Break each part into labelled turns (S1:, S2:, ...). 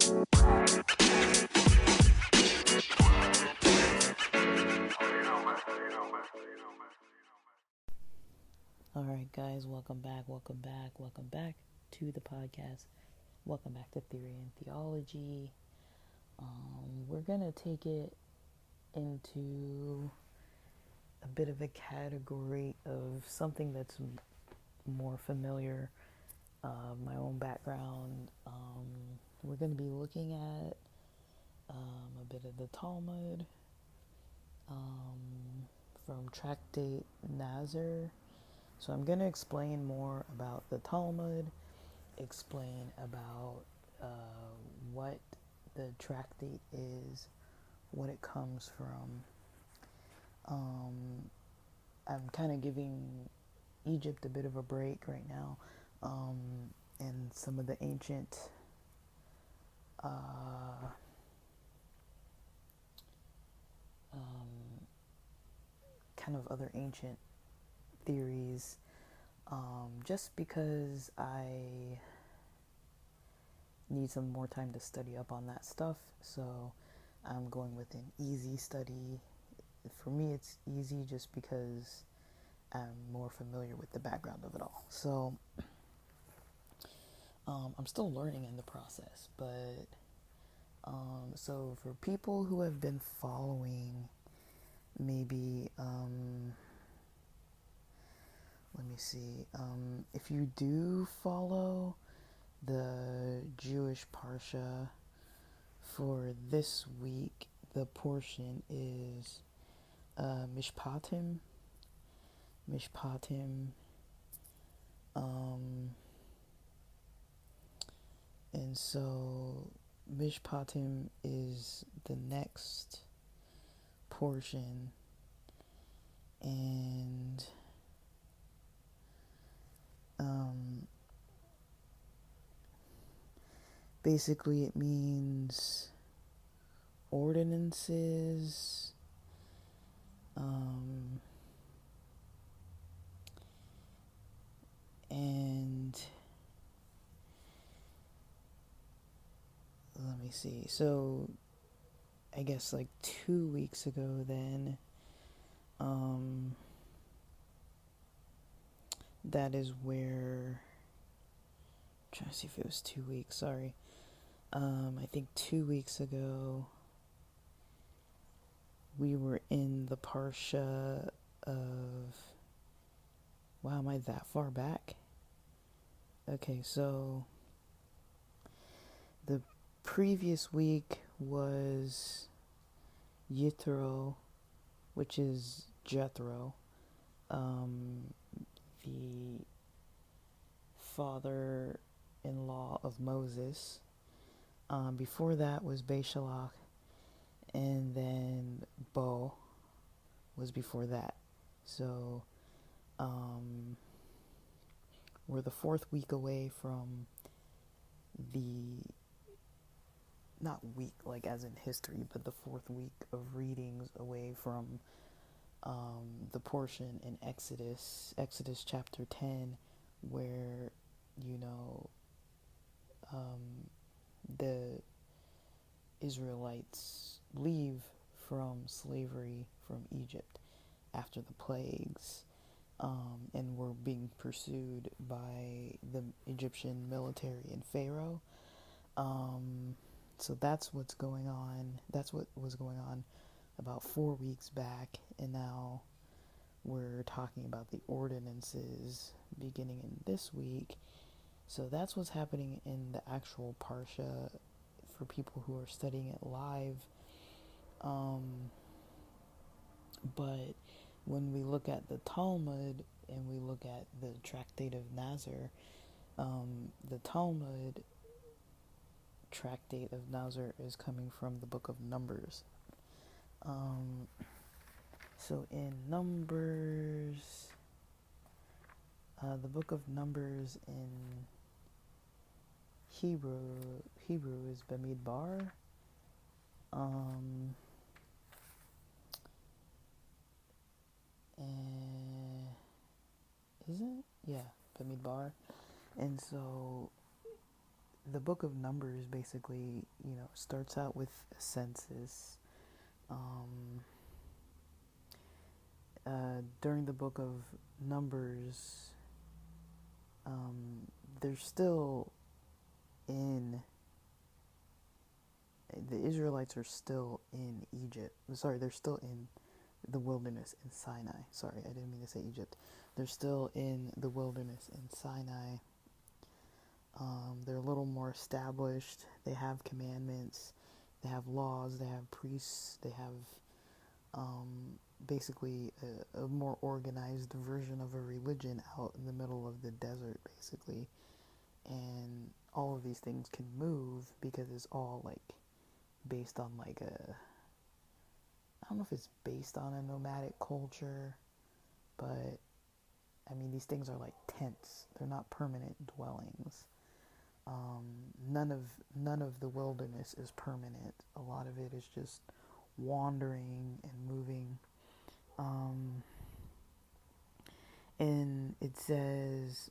S1: Alright, guys, welcome back to the podcast. Welcome back to Theory and Theology. We're gonna take it into a bit of a category of something that's more familiar, my own background. We're gonna be looking at a bit of the Talmud from Tractate Nazir. So I'm going to explain more about the Talmud, explain about what the tractate is, what it comes from. I'm kind of giving Egypt a bit of a break right now, and some of the ancient kind of other ancient theories, just because I need some more time to study up on that stuff. So I'm going with an easy study. For me, it's easy just because I'm more familiar with the background of it all. So I'm still learning in the process, but so for people who have been following, maybe let me see, if you do follow the Jewish Parsha for this week, the portion is Mishpatim. And so Mishpatim is the next portion, and basically it means ordinances, and let me see, so I guess like 2 weeks ago then, that is where, I'm trying to see if it was 2 weeks, sorry. I think 2 weeks ago, we were in the Parsha of, wow, am I that far back? Okay, so the previous week was Yitro, which is Jethro, the father-in-law of Moses. Before that was Beishalach, and then Bo was before that. So we're the fourth week away from the, not week like as in history, but the fourth week of readings away from the portion in Exodus chapter 10, where, the Israelites leave from slavery from Egypt after the plagues, and were being pursued by the Egyptian military and Pharaoh. So that's what's going on. That's what was going on about 4 weeks back, and now we're talking about the ordinances beginning in this week. So that's what's happening in the actual Parsha for people who are studying it live. But when we look at the Talmud and we look at the Tractate of Nazir, the Talmud Tractate of Nazir is coming from the book of Numbers. So in Numbers, the book of Numbers in Hebrew is Bamidbar. And is it? Yeah, Bamidbar. And so the book of Numbers basically, starts out with a census. During the book of Numbers, they're still in, the Israelites are still in Egypt. Sorry, they're still in the wilderness in Sinai. Sorry, I didn't mean to say Egypt. They're still in the wilderness in Sinai. They're a little more established. They have commandments. They have laws. They have priests. They have basically a more organized version of a religion out in the middle of the desert, basically. And all of these things can move because it's all like based on like I don't know if it's based on a nomadic culture, but I mean, these things are like tents. They're not permanent dwellings. None of the wilderness is permanent. A lot of it is just wandering and moving. And it says,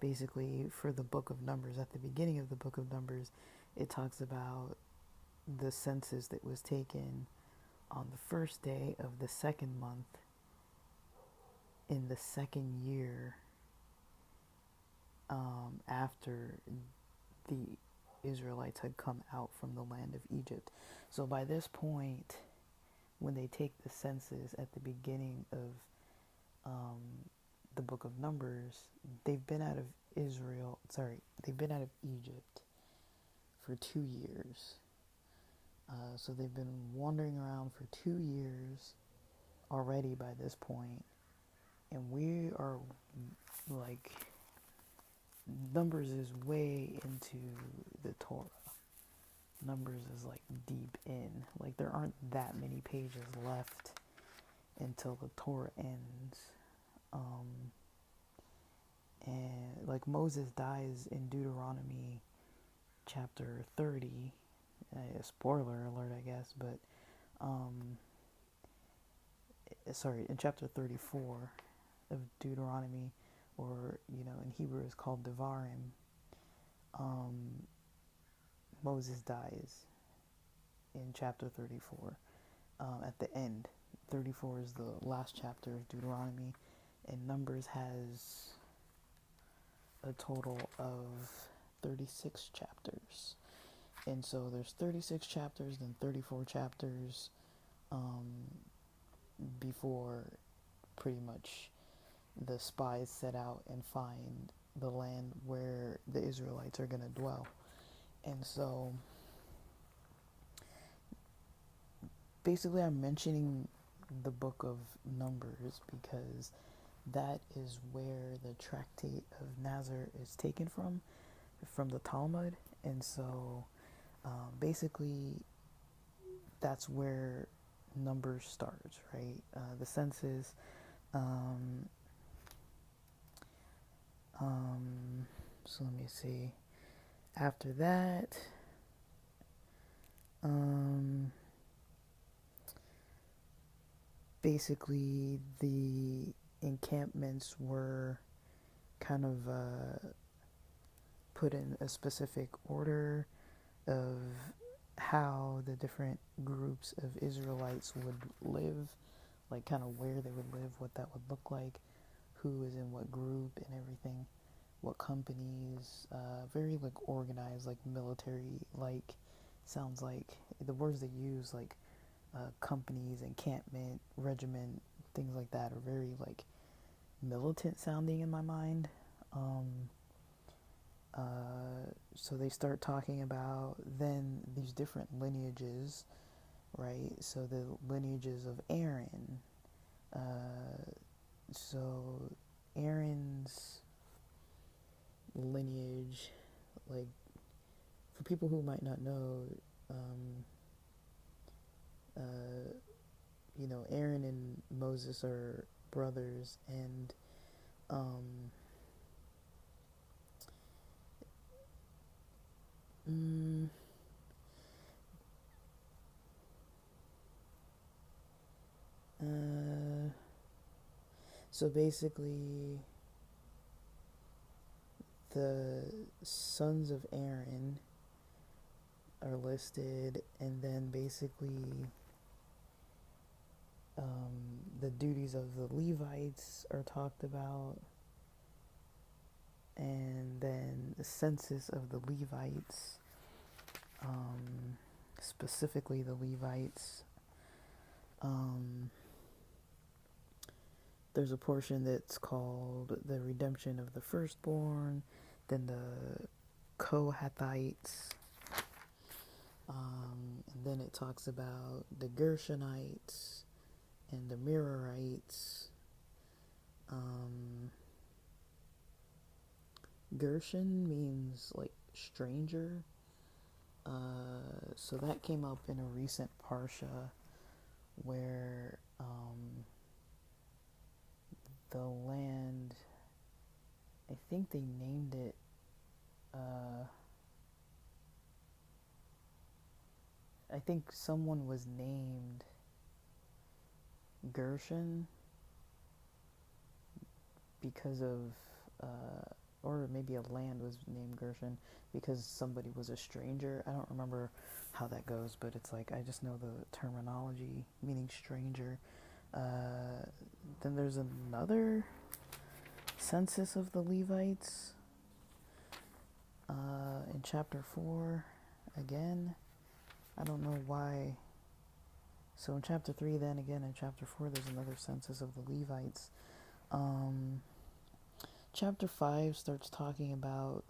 S1: basically, for the book of Numbers, at the beginning of the book of Numbers, it talks about the census that was taken on the first day of the second month in the second year after the Israelites had come out from the land of Egypt. So by this point, when they take the census at the beginning of the book of Numbers, they've been out of they've been out of Egypt for 2 years. So they've been wandering around for 2 years already by this point, and we are like, Numbers is way into the Torah. Numbers is like deep in. Like, there aren't that many pages left until the Torah ends. And like, Moses dies in Deuteronomy chapter 30. Spoiler alert, I guess, but in chapter 34 of Deuteronomy, or in Hebrew is called Devarim. Moses dies in chapter 34 at the end. 34 is the last chapter of Deuteronomy, and Numbers has a total of 36 chapters. And so there's 36 chapters, then 34 chapters before pretty much the spies set out and find the land where the Israelites are going to dwell. And so basically I'm mentioning the book of Numbers because that is where the Tractate of Nazir is taken from the Talmud. And so basically that's where Numbers starts, right? The census. So let me see. After that, basically the encampments were kind of put in a specific order of how the different groups of Israelites would live, like kind of where they would live, what that would look like, who is in what group and everything, what companies, very like organized, like military, like sounds like the words they use, like companies, encampment, regiment, things like that are very like militant sounding in my mind. So they start talking about then these different lineages, right? So the lineages of Aaron. So Aaron's lineage, like for people who might not know, Aaron and Moses are brothers, and so basically the sons of Aaron are listed, and then basically the duties of the Levites are talked about, and then the census of the Levites, specifically the Levites. There's a portion that's called the redemption of the firstborn, then the Kohathites, and then it talks about the Gershonites and the Merarites. Gershon means like stranger, so that came up in a recent Parsha where the land, I think they named it I think someone was named Gershon because of or maybe a land was named Gershon because somebody was a stranger. I don't remember how that goes, but it's like I just know the terminology meaning stranger. Then there's another census of the Levites in chapter 4 again. I don't know why. So in chapter 3, then again in chapter 4, there's another census of the Levites. Chapter 5 starts talking about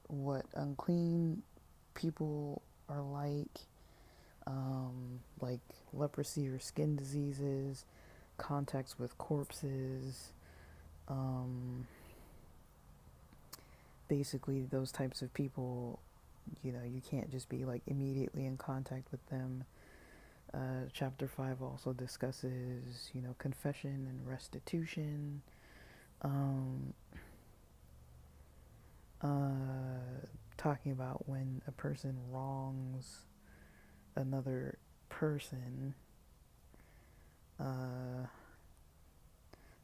S1: what unclean people are like leprosy or skin diseases, contacts with corpses, basically those types of people, you can't just be like immediately in contact with them. Chapter 5 also discusses, confession and restitution. Talking about when a person wrongs another person,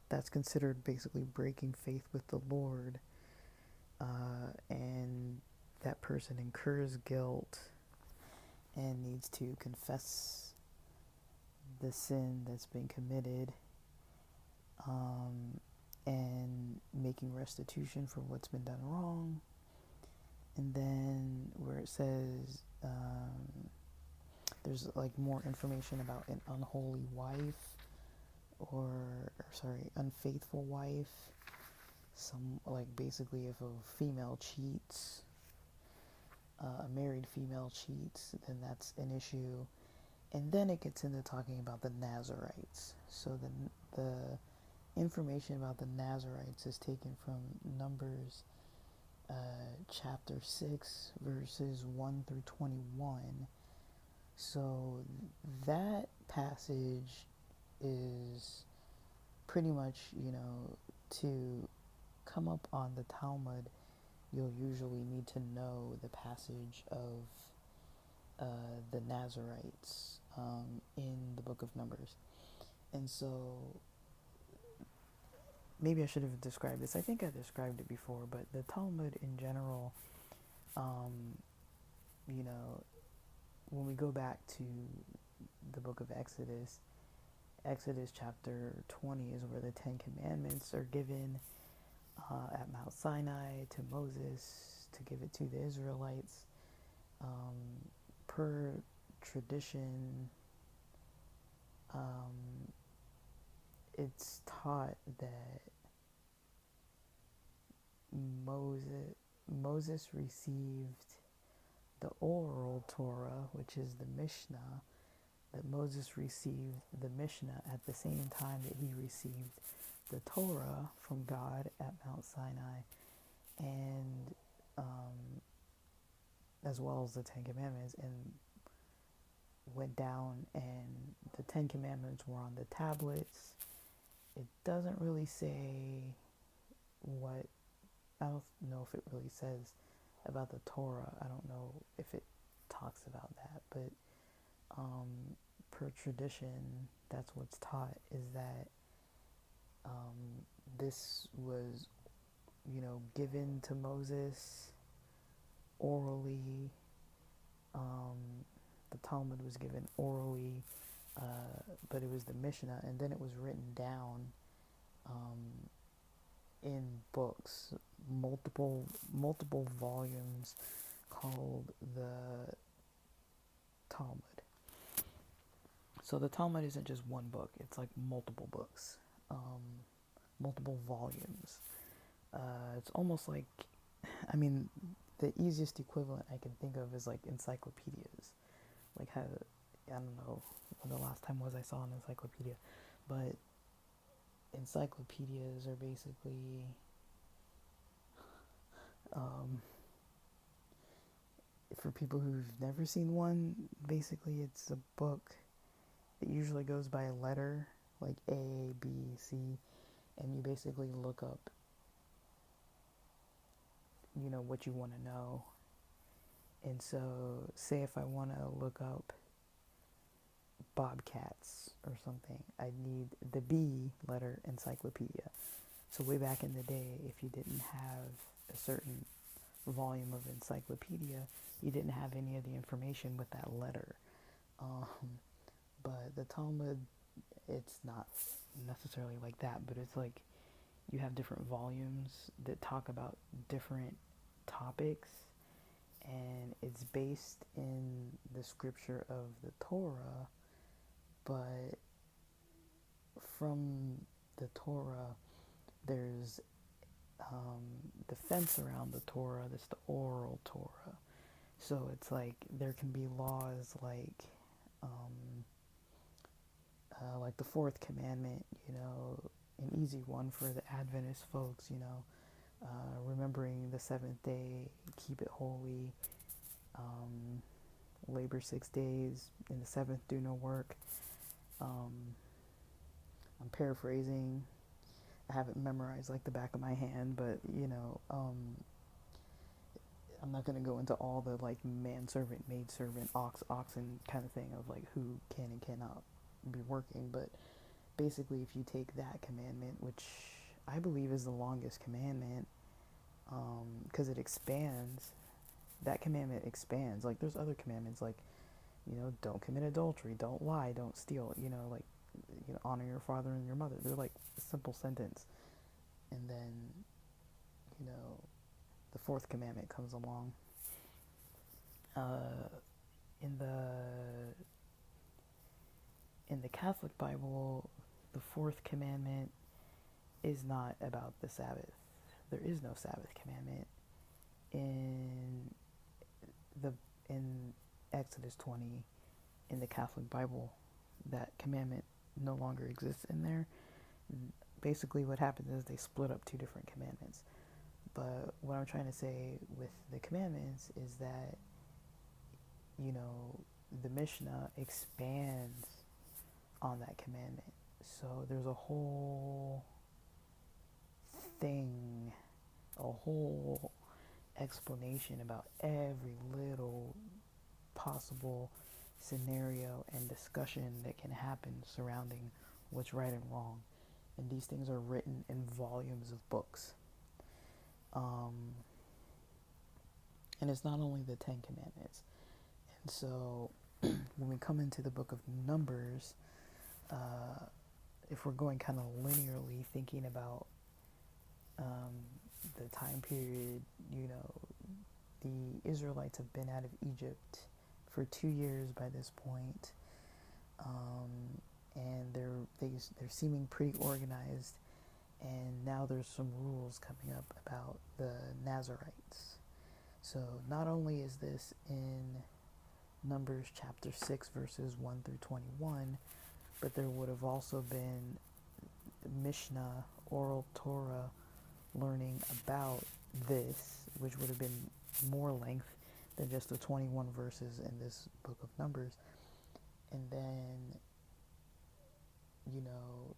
S1: that's considered basically breaking faith with the Lord, and that person incurs guilt and needs to confess the sin that's been committed, and making restitution for what's been done wrong. And then where it says there's like more information about an unholy wife unfaithful wife. Some like basically if a female cheats, a married female cheats, then that's an issue. And then it gets into talking about the Nazarites. So the information about the Nazarites is taken from Numbers chapter 6, verses 1 through 21. So that passage is pretty much, to come up on the Talmud, you'll usually need to know the passage of the Nazarites in the book of Numbers. And so maybe I should have described this. I think I described it before, but the Talmud in general, when we go back to the book of Exodus chapter 20 is where the Ten Commandments are given at Mount Sinai to Moses to give it to the Israelites. Per tradition, it's taught that Moses received the oral Torah, which is the Mishnah, that Moses received the Mishnah at the same time that he received the Torah from God at Mount Sinai, and as well as the Ten Commandments, and went down, and the Ten Commandments were on the tablets. It doesn't really say what, I don't know if it really says about the Torah. I don't know if it talks about that, but per tradition, that's what's taught, is that This was, given to Moses orally. The Talmud was given orally, but it was the Mishnah, and then it was written down in books, multiple volumes, called the Talmud. So the Talmud isn't just one book; it's like multiple books, multiple volumes. It's almost like, the easiest equivalent I can think of is like encyclopedias. Like how, I don't know when the last time was I saw an encyclopedia, but encyclopedias are basically for people who've never seen one, basically it's a book that usually goes by a letter, like A, B, C, and you basically look up, what you want to know. And so, say if I want to look up bobcats or something, I need the B letter encyclopedia. So way back in the day, if you didn't have a certain volume of encyclopedia, you didn't have any of the information with that letter. But the Talmud, it's not necessarily like that, but it's like you have different volumes that talk about different topics, and it's based in the scripture of the Torah, but from the Torah, there's the fence around the Torah, that's the oral Torah. So it's like there can be laws like the fourth commandment, an easy one for the Adventist folks, remembering the seventh day, keep it holy, labor 6 days, in the seventh do no work. I'm paraphrasing. I have it memorized like the back of my hand, but I'm not going to go into all the like manservant, maidservant, oxen kind of thing of like who can and cannot be working. But basically, if you take that commandment, which I believe is the longest commandment, because it expands, that commandment expands. Like there's other commandments like, don't commit adultery, don't lie, don't steal, honor your father and your mother. They're like a simple sentence. And then, the fourth commandment comes along. In the Catholic Bible, the fourth commandment is not about the Sabbath. There is no Sabbath commandment. In Exodus 20, in the Catholic Bible, that commandment no longer exists in there. Basically what happens is they split up two different commandments. But what I'm trying to say with the commandments is that, the Mishnah expands on that commandment. So there's a whole thing, a whole explanation about every little possible scenario and discussion that can happen surrounding what's right and wrong. And these things are written in volumes of books. And it's not only the 10 Commandments. And so when we come into the book of Numbers, if we're going kind of linearly thinking about the time period, the Israelites have been out of Egypt for 2 years by this point, and they're seeming pretty organized. And now there's some rules coming up about the Nazarites. So not only is this in Numbers chapter 6 verses 1 through 21, but there would have also been Mishnah, oral Torah, learning about this, which would have been more length than just the 21 verses in this book of Numbers. And then,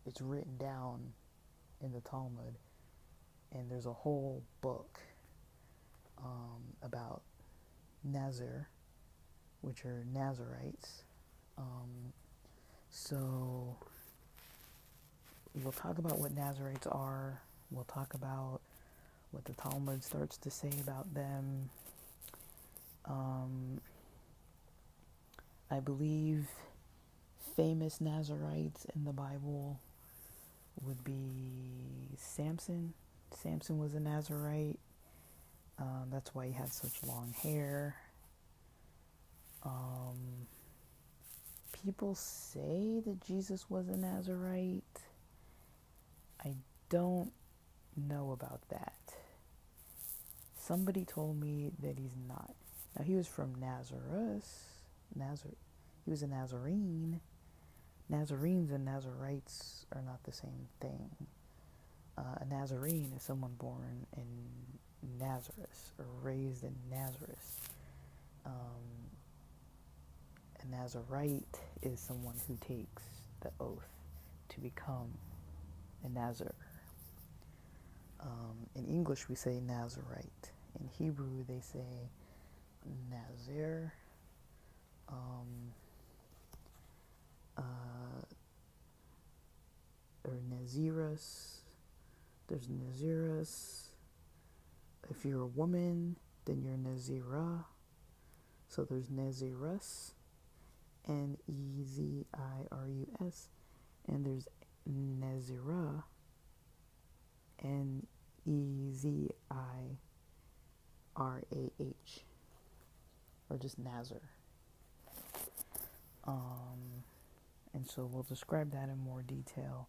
S1: it's written down in the Talmud, and there's a whole book about Nazir, which are Nazarites. So we'll talk about what Nazarites are. We'll talk about what the Talmud starts to say about them. I believe famous Nazarites in the Bible would be Samson. Samson was a Nazarite. That's why he had such long hair. People say that Jesus was a Nazarite. I don't know about that. Somebody told me that he's not. Now, he was from Nazareth. He was a Nazarene. Nazarenes and Nazarites are not the same thing. A Nazarene is someone born in Nazareth or raised in Nazareth. A Nazarite is someone who takes the oath to become a Nazir. In English, we say Nazarite. In Hebrew, they say Nazir. Or Naziris. There's Naziris. If you're a woman, then you're Nazira. So there's Nazirus, Nezirus, and there's Nazira, Nezirah, or just Nazir. And so we'll describe that in more detail.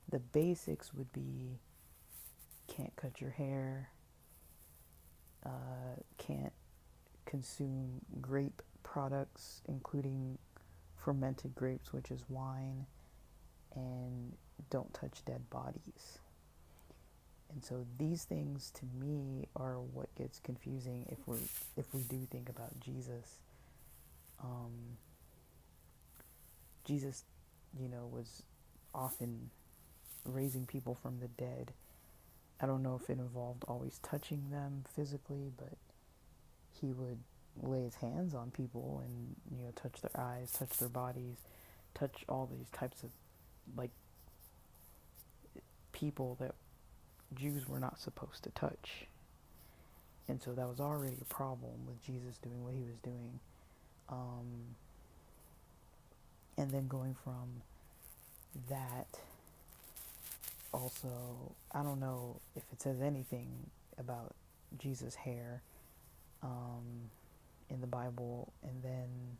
S1: The basics would be can't cut your hair, can't consume grape products, including fermented grapes, which is wine, and don't touch dead bodies. And so these things, to me, are what gets confusing if we do think about Jesus. Jesus, was often raising people from the dead. I don't know if it involved always touching them physically, but he would lay his hands on people and, touch their eyes, touch their bodies, touch all these types of, people that Jews were not supposed to touch. And so that was already a problem with Jesus doing what he was doing. And then going from that, also, I don't know if it says anything about Jesus' hair in the Bible. And then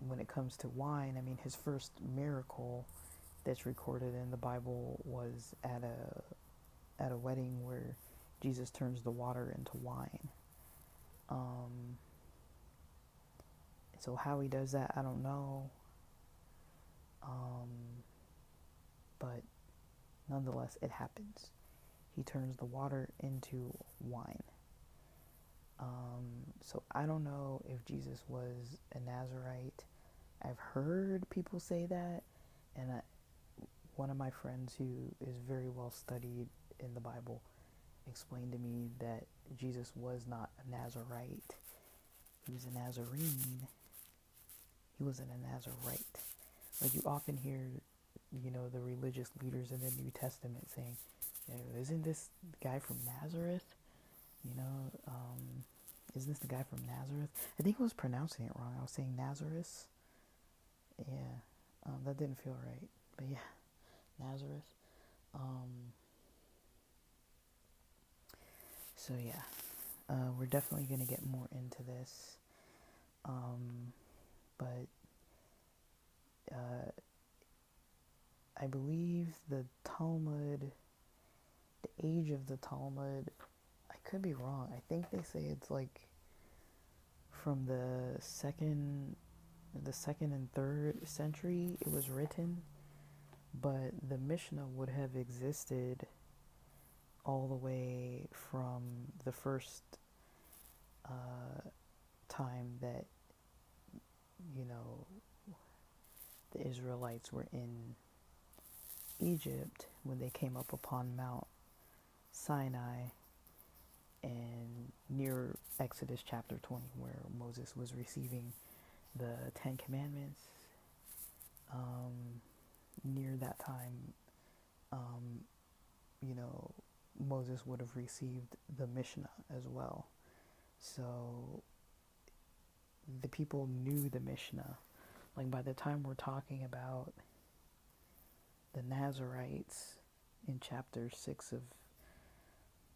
S1: when it comes to wine, his first miracle that's recorded in the Bible was at a wedding where Jesus turns the water into wine. So how he does that, I don't know. But nonetheless, it happens. He turns the water into wine. So I don't know if Jesus was a Nazarite. I've heard people say that, and one of my friends who is very well studied in the Bible explained to me that Jesus was not a Nazarite. He was a Nazarene. He wasn't a Nazarite. Like you often hear, the religious leaders in the New Testament saying, isn't this the guy from Nazareth? Isn't this the guy from Nazareth? I think I was pronouncing it wrong. I was saying Nazareth. Yeah, that didn't feel right. But yeah, Nazareth. So yeah, we're definitely going to get more into this. But I believe the Talmud, the age of the Talmud, I could be wrong. I think they say it's from the second and third century it was written, but the Mishnah would have existed all the way from the first time that the Israelites were in Egypt, when they came up upon Mount Sinai and near Exodus chapter 20, where Moses was receiving the Ten Commandments. near that time, um, you know, Moses would have received the Mishnah as well. So the people knew the Mishnah. Like by the time we're talking about the Nazarites in chapter 6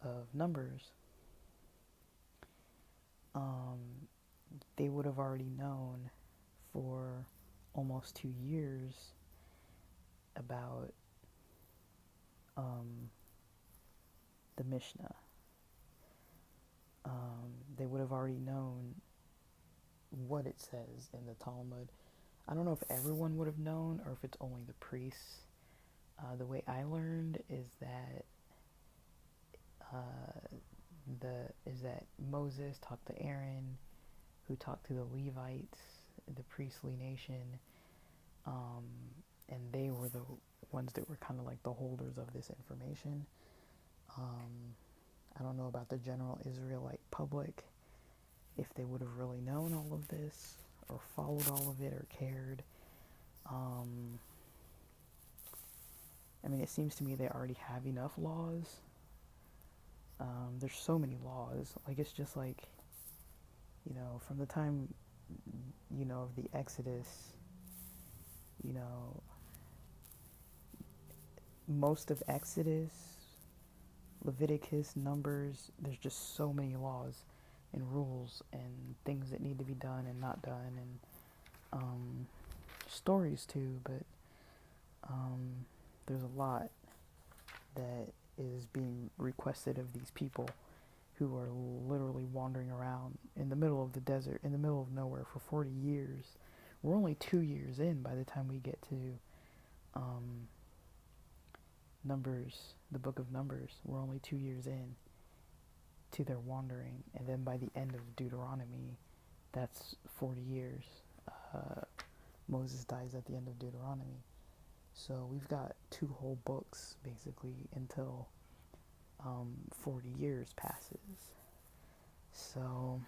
S1: of Numbers, they would have already known for almost 2 years about the Mishnah. They would have already known what it says in the Talmud. I don't know if everyone would have known or if it's only the priests. The way I learned is that Moses talked to Aaron, who talked to the Levites, the priestly nation, and they were the ones that were kind of like the holders of this information. I don't know about the general Israelite public, if they would have really known all of this, or followed all of it, or cared. I mean, it seems to me they already have enough laws. There's so many laws. Like, it's just like, you know, from the time, you know, of the Exodus, you know, most of Exodus, Leviticus, Numbers, there's just so many laws and rules and things that need to be done and not done, and stories too, but there's a lot that is being requested of these people who are literally wandering around in the middle of the desert, in the middle of nowhere for 40 years. We're only 2 years in by the time we get to Numbers, the book of Numbers. We're only 2 years in to their wandering, and then by the end of Deuteronomy, that's 40 years. Moses dies at the end of Deuteronomy. So we've got 2 whole books, basically, until 40 years passes. So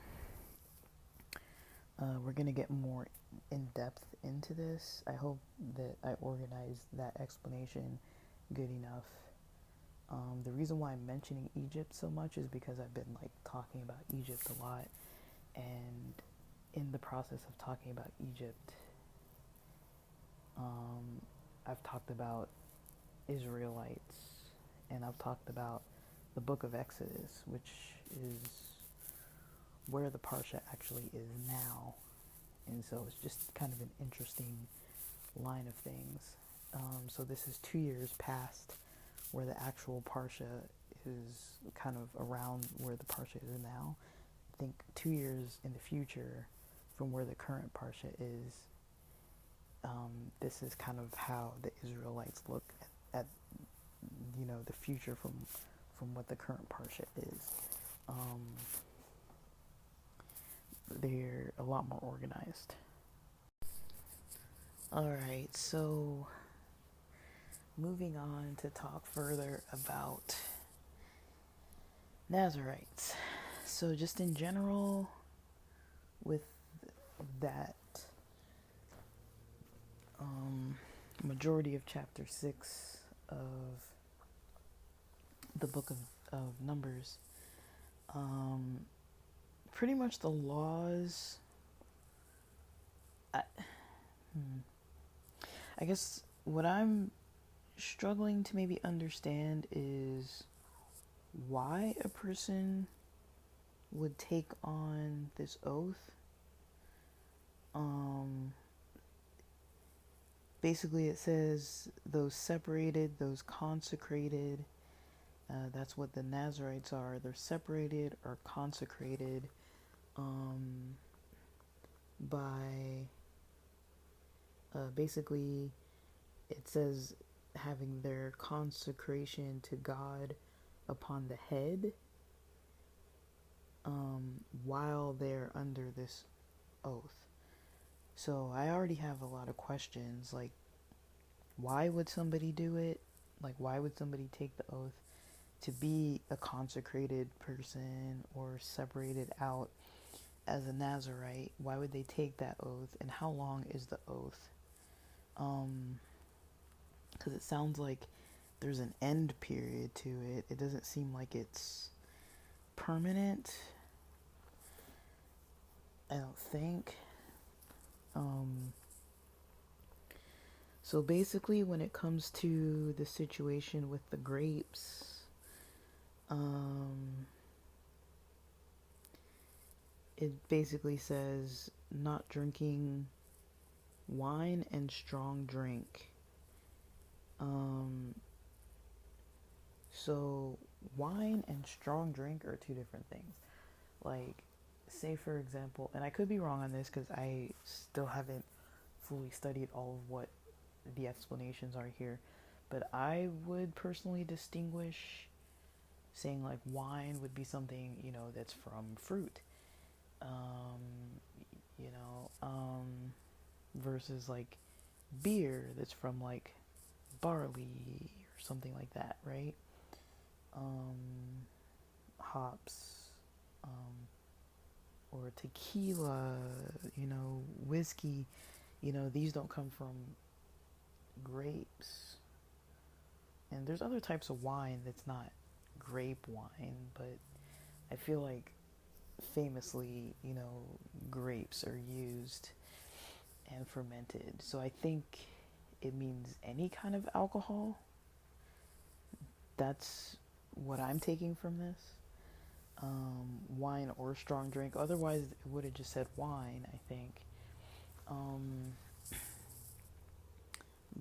S1: we're going to get more in-depth into this. I hope that I organized that explanation good enough. The reason why I'm mentioning Egypt so much is because I've been like talking about Egypt a lot, and in the process of talking about Egypt, I've talked about Israelites, and I've talked about the book of Exodus, which is where the Parsha actually is now. And so it's just kind of an interesting line of things. So this is 2 years past where the actual Parsha is kind of around where the Parsha is now. I think 2 years in the future from where the current Parsha is, this is kind of how the Israelites look at you know, the future from what the current Parsha is. They're a lot more organized. Alright, so moving on to talk further about Nazarites. So just in general, with that majority of chapter 6 of the book of Numbers, pretty much the laws, I guess what I'm struggling to maybe understand is why a person would take on this oath. Basically it says those separated, those consecrated, that's what the Nazarites are. They're separated or consecrated by basically it says having their consecration to God upon the head while they're under this oath. So I already have a lot of questions, like why would somebody do it? Like why would somebody take the oath to be a consecrated person or separated out as a Nazarite? Why would they take that oath, and how long is the oath? because it sounds like there's an end period to it. It doesn't seem like it's permanent. I don't think. So basically, when it comes to the situation with the grapes, it basically says not drinking wine and strong drink. So wine and strong drink are two different things. Like, say for example, and I could be wrong on this because I still haven't fully studied all of what the explanations are here, but I would personally distinguish saying like wine would be something, that's from fruit, you know, versus like beer that's from like barley or something like that, right? Hops, or tequila, whiskey, these don't come from grapes. And there's other types of wine that's not grape wine, but I feel like famously, grapes are used and fermented. So I think it means any kind of alcohol. That's what I'm taking from this. Wine or strong drink. Otherwise, it would have just said wine, I think.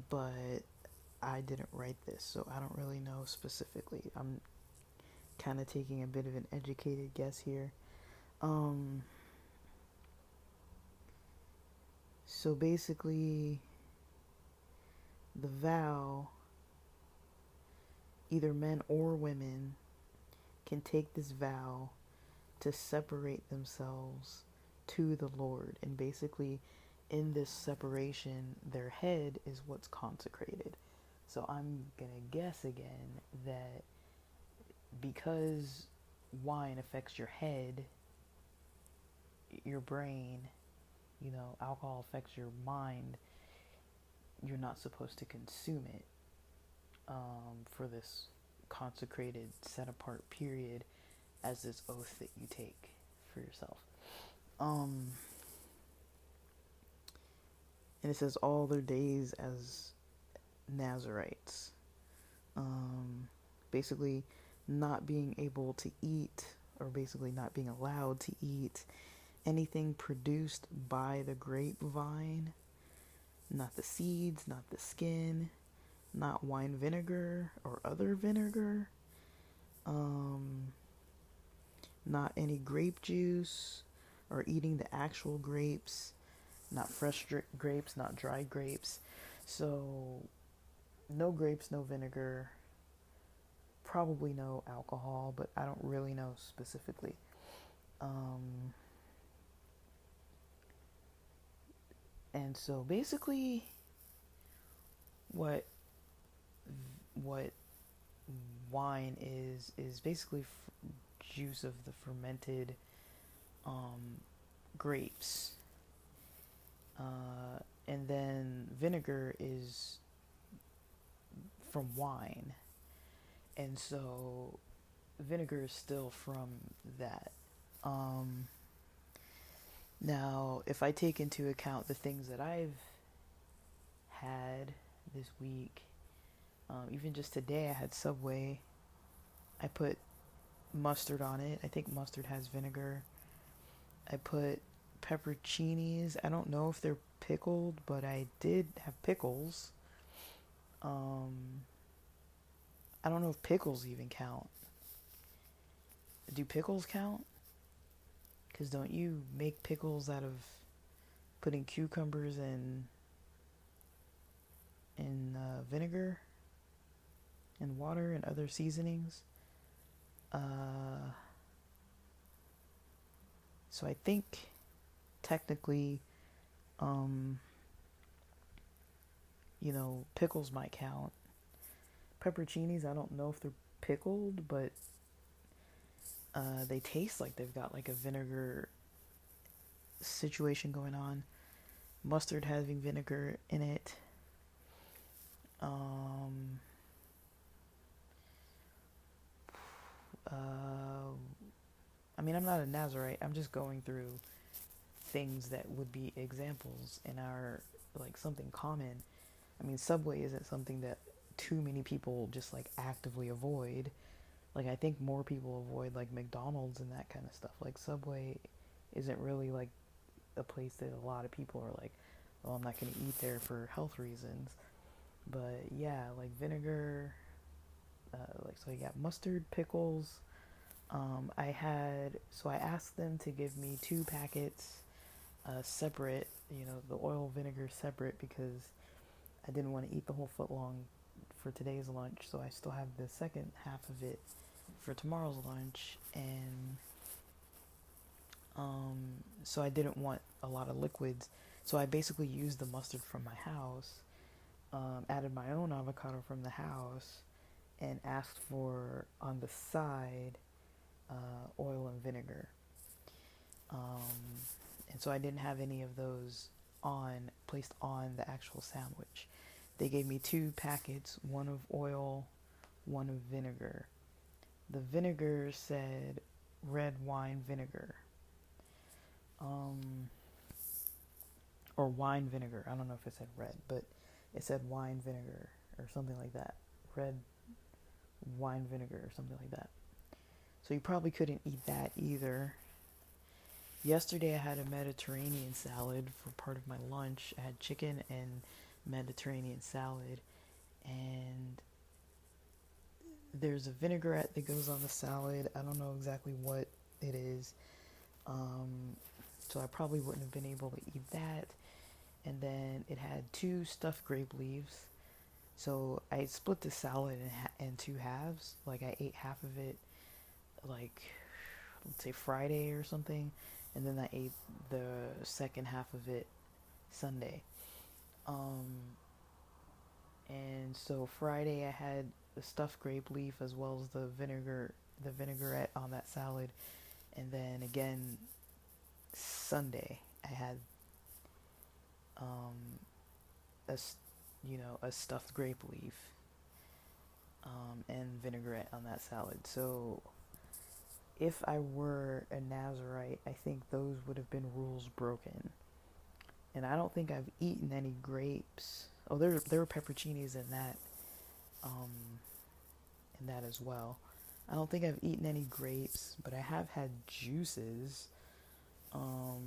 S1: But I didn't write this, so I don't really know specifically. I'm kind of taking a bit of an educated guess here. So basically, the vow, either men or women can take this vow to separate themselves to the Lord. And basically, in this separation, their head is what's consecrated. So I'm going to guess again that because wine affects your head, your brain, alcohol affects your mind, you're not supposed to consume it for this consecrated, set apart period as this oath that you take for yourself. And it says all their days as Nazarites. Basically not being able to eat, or basically not being allowed to eat anything produced by the grapevine, not the seeds, not the skin, not wine vinegar or other vinegar, not any grape juice or eating the actual grapes, not fresh grapes, not dried grapes. So no grapes, no vinegar, probably no alcohol, but I don't really know specifically. And so basically what wine is basically juice of the fermented grapes, and then vinegar is from wine, and so vinegar is still from that. Now, if I take into account the things that I've had this week, even just today I had Subway. I put mustard on it. I think mustard has vinegar. I put pepperoncinis. I don't know if they're pickled, but I did have pickles. I don't know if pickles even count. Do pickles count? Because don't you make pickles out of putting cucumbers in vinegar and water and other seasonings? So I think technically, pickles might count. Pepperoncinis, I don't know if they're pickled, but they taste like they've got like a vinegar situation going on. Mustard having vinegar in it. Um, uh, I mean, I'm not a Nazarite. I'm just going through things that would be examples in our, like, something common. I mean, Subway isn't something that too many people just, like, actively avoid. Like, I think more people avoid, like, McDonald's and that kind of stuff. Like, Subway isn't really, like, a place that a lot of people are like, well, I'm not going to eat there for health reasons. But yeah, like vinegar, like, so you got mustard, pickles. I asked them to give me 2 packets, separate, the oil vinegar separate, because I didn't want to eat the whole foot long for today's lunch. So I still have the second half of it for tomorrow's lunch. And so I didn't want a lot of liquids. So I basically used the mustard from my house, added my own avocado from the house, and asked for, on the side, oil and vinegar. And so I didn't have any of those placed on the actual sandwich. They gave me 2 packets, one of oil, one of vinegar. The vinegar said red wine vinegar. Or wine vinegar. I don't know if it said red, but it said wine vinegar or something like that. Red wine vinegar or something like that. So you probably couldn't eat that either. Yesterday I had a Mediterranean salad for part of my lunch. I had chicken and Mediterranean salad, and there's a vinaigrette that goes on the salad. I don't know exactly what it is. So I probably wouldn't have been able to eat that. And then it had 2 stuffed grape leaves. So I split the salad in 2 halves. Like, I ate half of it, like, let's say Friday or something, and then I ate the second half of it Sunday. And so Friday I had the stuffed grape leaf as well as the vinaigrette on that salad, and then again Sunday I had a stuffed grape leaf, and vinaigrette on that salad. So if I were a Nazarite, I think those would have been rules broken. And I don't think I've eaten any grapes. Oh, there were pepperoncinis in that as well. I don't think I've eaten any grapes, but I have had juices. I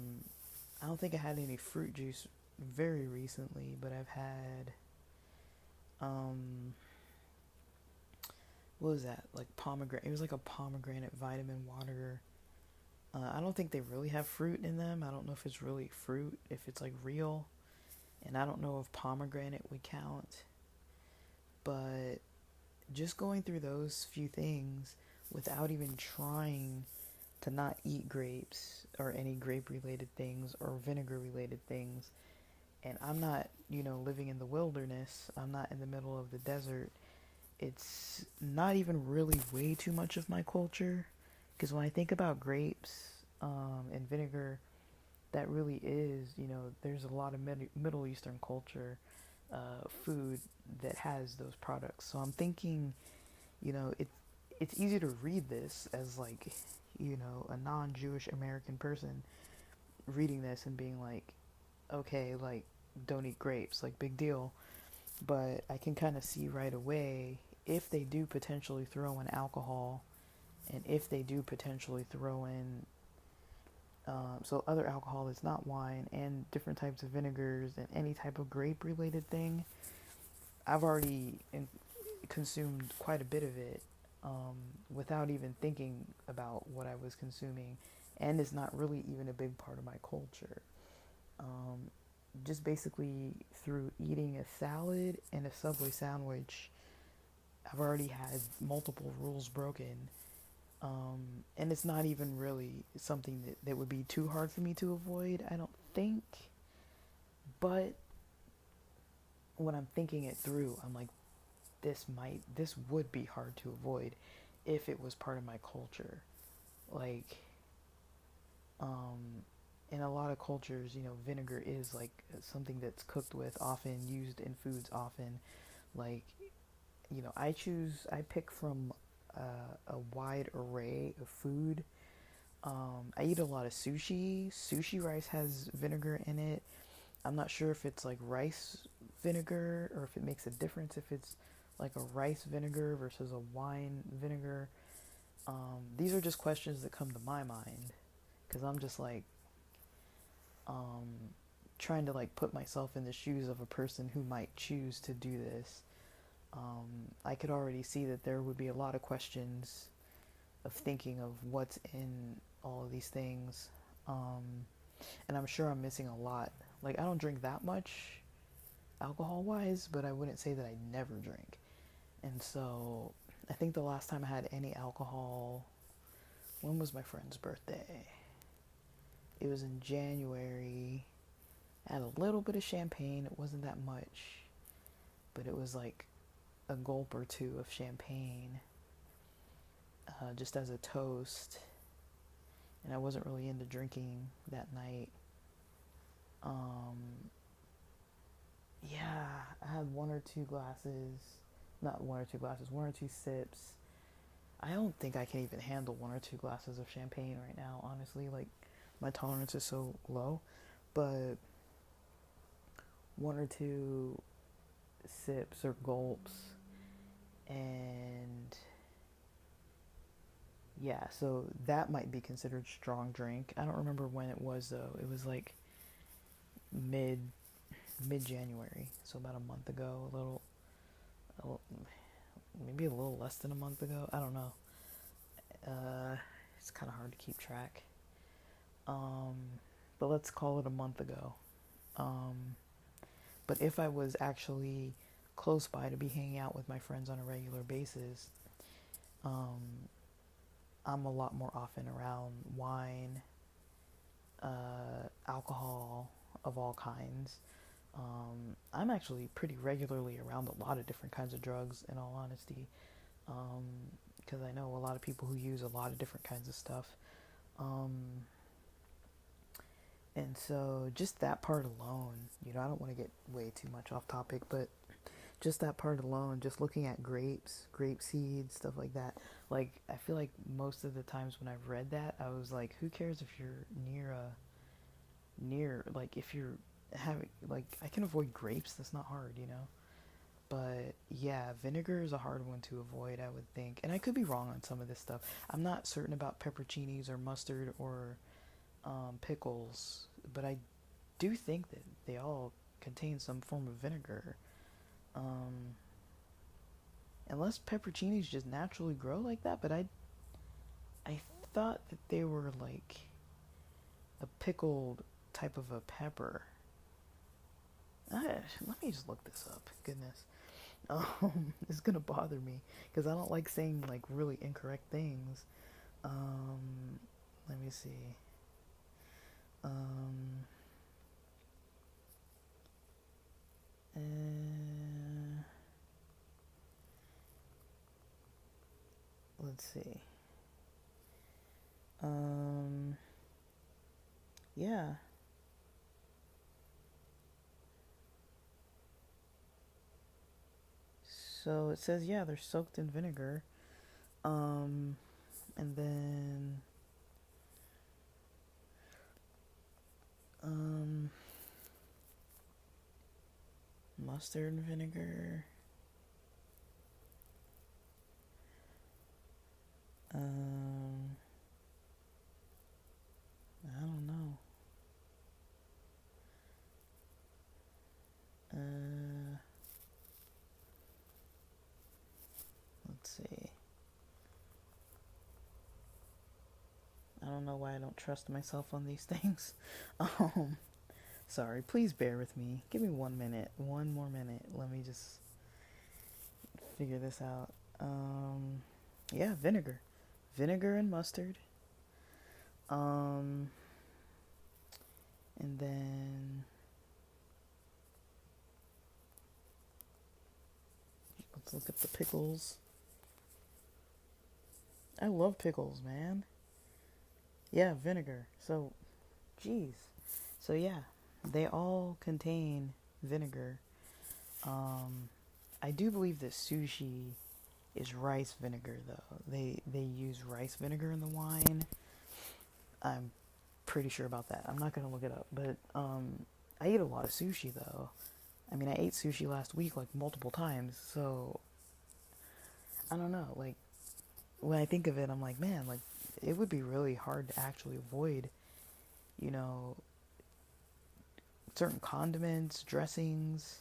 S1: don't think I had any fruit juice very recently, but I've had what was that? Like pomegranate. It was like a pomegranate vitamin water. I don't think they really have fruit in them. I don't know if it's really fruit, if it's like real. And I don't know if pomegranate would count. But just going through those few things without even trying to not eat grapes or any grape related things or vinegar related things. And I'm not, living in the wilderness. I'm not in the middle of the desert. It's not even really way too much of my culture. Because when I think about grapes and vinegar, that really is, there's a lot of Middle Eastern culture, food that has those products. So I'm thinking, it's easy to read this as like, a non-Jewish American person reading this and being like, okay, like, don't eat grapes, like, big deal. But I can kind of see right away if they do potentially throw in alcohol, and if they do potentially throw in so other alcohol that's not wine, and different types of vinegars and any type of grape related thing, I've already consumed quite a bit of it without even thinking about what I was consuming, and it's not really even a big part of my culture. Just basically through eating a salad and a Subway sandwich, I've already had multiple rules broken. And it's not even really something that would be too hard for me to avoid, I don't think. But when I'm thinking it through, I'm like, this would be hard to avoid if it was part of my culture. Like, in a lot of cultures, vinegar is like something that's cooked with often, used in foods often. Like, I pick from a wide array of food. I eat a lot of sushi. Sushi rice has vinegar in it. I'm not sure if it's like rice vinegar or if it makes a difference if it's like a rice vinegar versus a wine vinegar. These are just questions that come to my mind because I'm just like trying to like put myself in the shoes of a person who might choose to do this. I could already see that there would be a lot of questions of thinking of what's in all of these things. And I'm sure I'm missing a lot. Like, I don't drink that much alcohol wise, but I wouldn't say that I never drink. And so I think the last time I had any alcohol, when was my friend's birthday? It was in January. I had a little bit of champagne. It wasn't that much, but it was like a gulp or two of champagne, just as a toast. And I wasn't really into drinking that night. Yeah, I had one or two sips. I don't think I can even handle one or two glasses of champagne right now, honestly. Like, my tolerance is so low. But one or two sips or gulps, and yeah, so that might be considered strong drink. I don't remember when it was though. It was like mid January, so about a month ago, maybe a little less than a month ago. I don't know. It's kind of hard to keep track. But let's call it a month ago. But if I was actually close by to be hanging out with my friends on a regular basis, I'm a lot more often around wine, alcohol of all kinds. I'm actually pretty regularly around a lot of different kinds of drugs, in all honesty, because I know a lot of people who use a lot of different kinds of stuff. And so just that part alone, I don't want to get way too much off topic, but just that part alone, just looking at grapes, grape seeds, stuff like that. Like, I feel like most of the times when I've read that, I was like, who cares if you're like, if you're having, like, I can avoid grapes, that's not hard, But yeah, vinegar is a hard one to avoid, I would think. And I could be wrong on some of this stuff. I'm not certain about pepperoncinis or mustard or pickles, but I do think that they all contain some form of vinegar. Unless pepperoncinis just naturally grow like that, but I thought that they were like a pickled type of a pepper. Let me just look this up. Goodness. It's gonna bother me because I don't like saying like really incorrect things. Let me see. Let's see. Yeah. So it says, yeah, they're soaked in vinegar. And then mustard and vinegar. I don't know. Let's see. I don't know why I don't trust myself on these things. Sorry, please bear with me. Give me 1 minute. One more minute. Let me just figure this out. Yeah, vinegar. Vinegar and mustard. And then let's look at the pickles. I love pickles, man. Yeah, vinegar. So, geez. So yeah, they all contain vinegar. I do believe that sushi is rice vinegar though. They use rice vinegar in the wine. I'm pretty sure about that. I'm not gonna look it up, but I eat a lot of sushi though. I mean, I ate sushi last week like multiple times, so I don't know. Like when I think of it, I'm like, man, like it would be really hard to actually avoid, you know, certain condiments, dressings.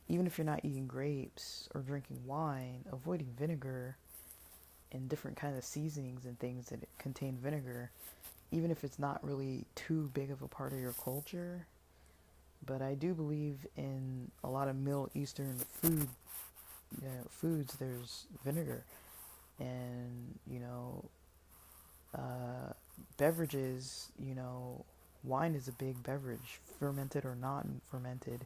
S1: Even if you're not eating grapes or drinking wine, avoiding vinegar and different kinds of seasonings and things that contain vinegar, even if it's not really too big of a part of your culture. But I do believe in a lot of Middle Eastern foods. There's vinegar, and beverages. Wine is a big beverage, fermented or not fermented.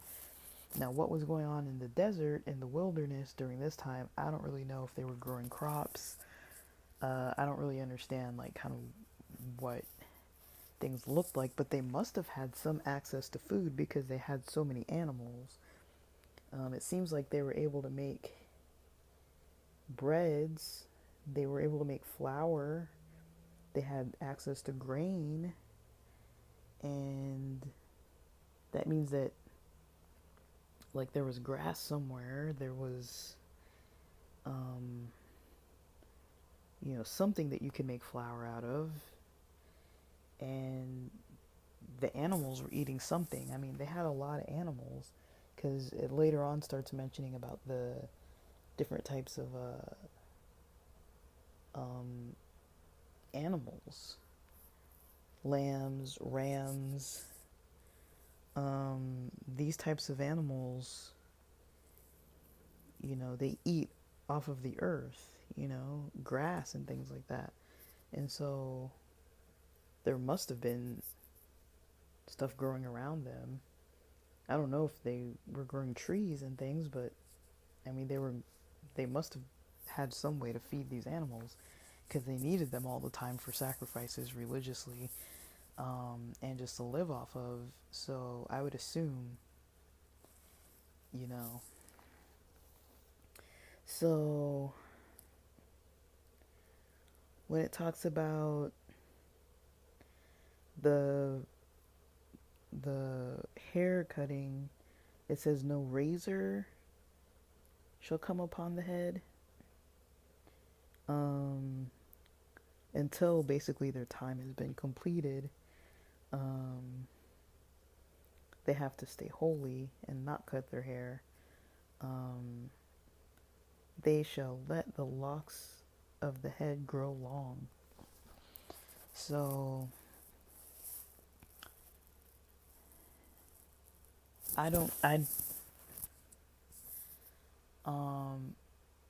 S1: Now, what was going on in the desert, in the wilderness during this time, I don't really know if they were growing crops. I don't really understand, like, kind of what things looked like, but they must have had some access to food because they had so many animals. It seems like they were able to make breads, they were able to make flour, they had access to grain, and that means that, like, there was grass somewhere, there was something that you could make flour out of, and the animals were eating something. I mean, they had a lot of animals, because it later on starts mentioning about the different types of animals, lambs, rams, these types of animals, they eat off of the earth, grass and things like that. And so there must have been stuff growing around them. I don't know if they were growing trees and things, but I mean, they must have had some way to feed these animals, because they needed them all the time for sacrifices religiously, and just to live off of. So I would assume, So when it talks about the hair cutting, it says no razor shall come upon the head, until basically their time has been completed. They have to stay holy and not cut their hair. They shall let the locks of the head grow long. So I'm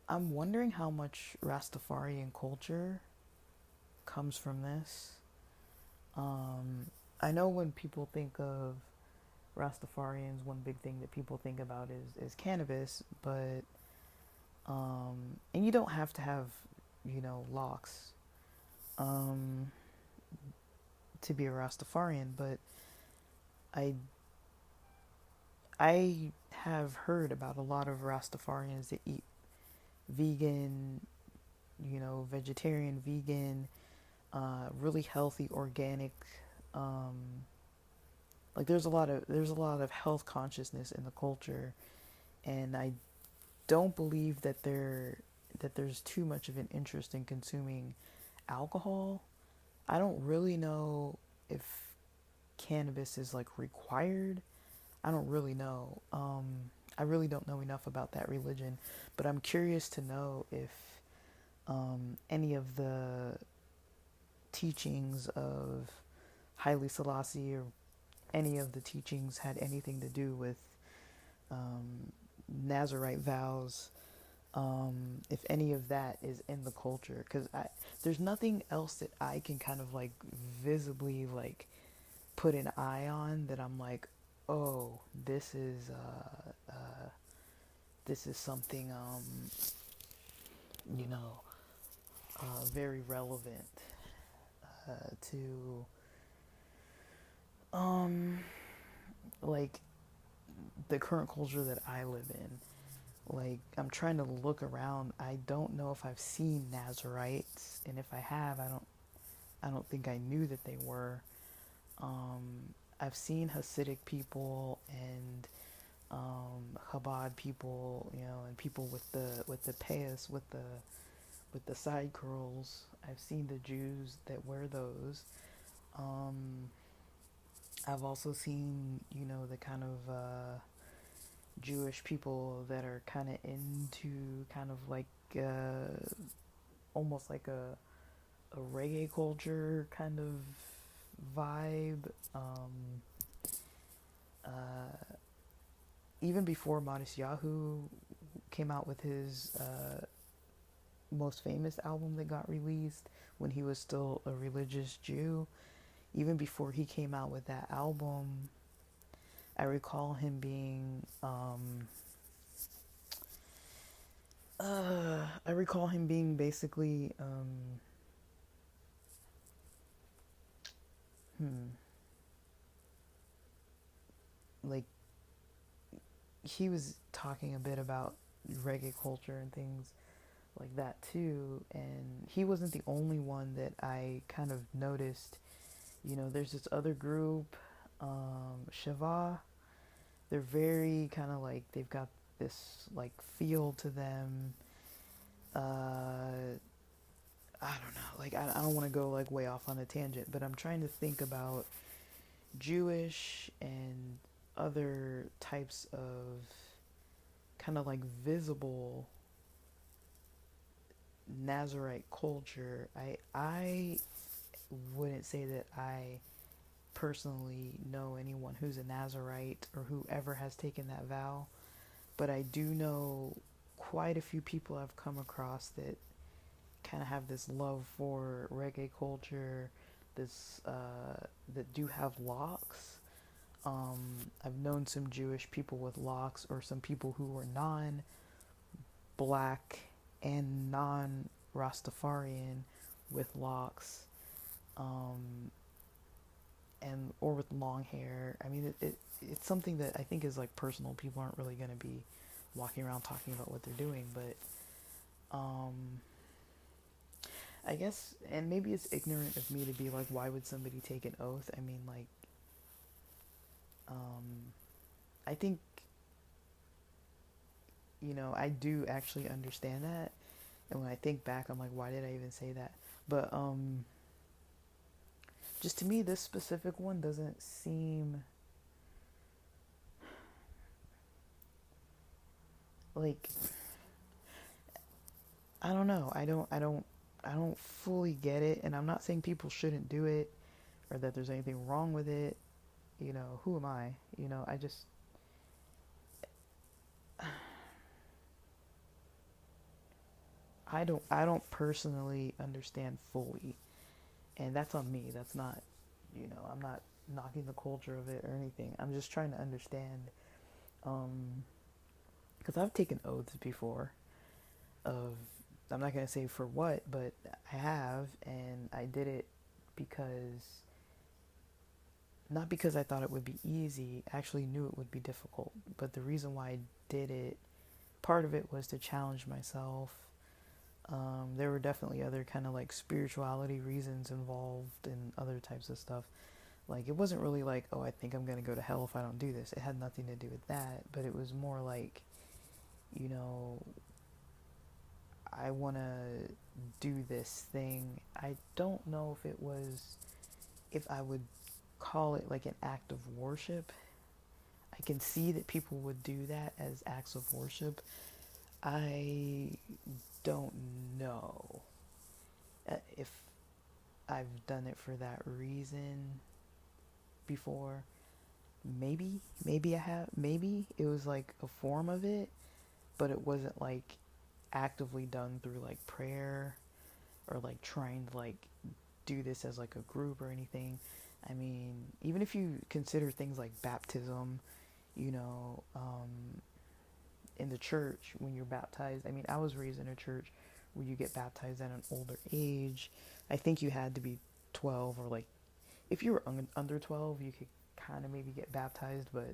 S1: wondering how much Rastafarian culture comes from this. I know when people think of Rastafarians, one big thing that people think about is cannabis, but and you don't have to have, locks, to be a Rastafarian, but I have heard about a lot of Rastafarians that eat vegan, vegetarian, vegan, really healthy, organic. Like there's a lot of health consciousness in the culture, and I don't believe that there's too much of an interest in consuming alcohol. I don't really know if cannabis is like required. I don't really know. I really don't know enough about that religion, but I'm curious to know if any of the teachings of Haile Selassie or any of the teachings had anything to do with Nazarite vows, if any of that is in the culture, because there's nothing else that I can kind of like visibly like put an eye on that I'm like, oh, this is something very relevant to like the current culture that I live in. like, I'm trying to look around. I don't know if I've seen Nazarites, and if I have, I don't think I knew that they were. I've seen Hasidic people and Chabad people, and people with the payas, with the side curls. I've seen the Jews that wear those. I've also seen, the kind of Jewish people that are kind of into kind of like almost like a reggae culture kind of vibe. Even before Modest Yahoo came out with his most famous album that got released when he was still a religious Jew, even before he came out with that album, I recall him being basically like, he was talking a bit about reggae culture and things like that too, and he wasn't the only one that I kind of noticed. There's this other group, Shiva. They're very kind of like, they've got this like feel to them. I don't know, like, I don't want to go like way off on a tangent, but I'm trying to think about Jewish and other types of kind of like visible Nazarite culture. I wouldn't say that I personally know anyone who's a Nazarite or whoever has taken that vow, but I do know quite a few people I've come across that kind of have this love for reggae culture, this that do have locks. I've known some Jewish people with locks, or some people who were non-black and non-Rastafarian with locks, and or with long hair. I mean, it's something that I think is like personal. People aren't really going to be walking around talking about what they're doing, but I guess, and maybe it's ignorant of me to be like, why would somebody take an oath? I mean, like, I think, I do actually understand that. And when I think back, I'm like, why did I even say that? But, just to me, this specific one doesn't seem like, I don't know. I don't fully get it. And I'm not saying people shouldn't do it or that there's anything wrong with it. Who am I? I just, I don't personally understand fully, and that's on me. That's not, I'm not knocking the culture of it or anything. I'm just trying to understand, because I've taken oaths before of, I'm not going to say for what, but I have, and I did it because, not because I thought it would be easy. I actually knew it would be difficult, but the reason why I did it, part of it was to challenge myself. There were definitely other kind of like spirituality reasons involved and other types of stuff. Like, it wasn't really like, oh, I think I'm going to go to hell if I don't do this. It had nothing to do with that, but it was more like, I want to do this thing. I don't know if I would call it like an act of worship. I can see that people would do that as acts of worship. I don't know if I've done it for that reason before. Maybe I have. Maybe it was like a form of it, but it wasn't like actively done through like prayer or like trying to like do this as like a group or anything. I mean, even if you consider things like baptism, in the church when you're baptized. I mean, I was raised in a church where you get baptized at an older age. I think you had to be 12, or like, if you were under 12, you could kind of maybe get baptized, but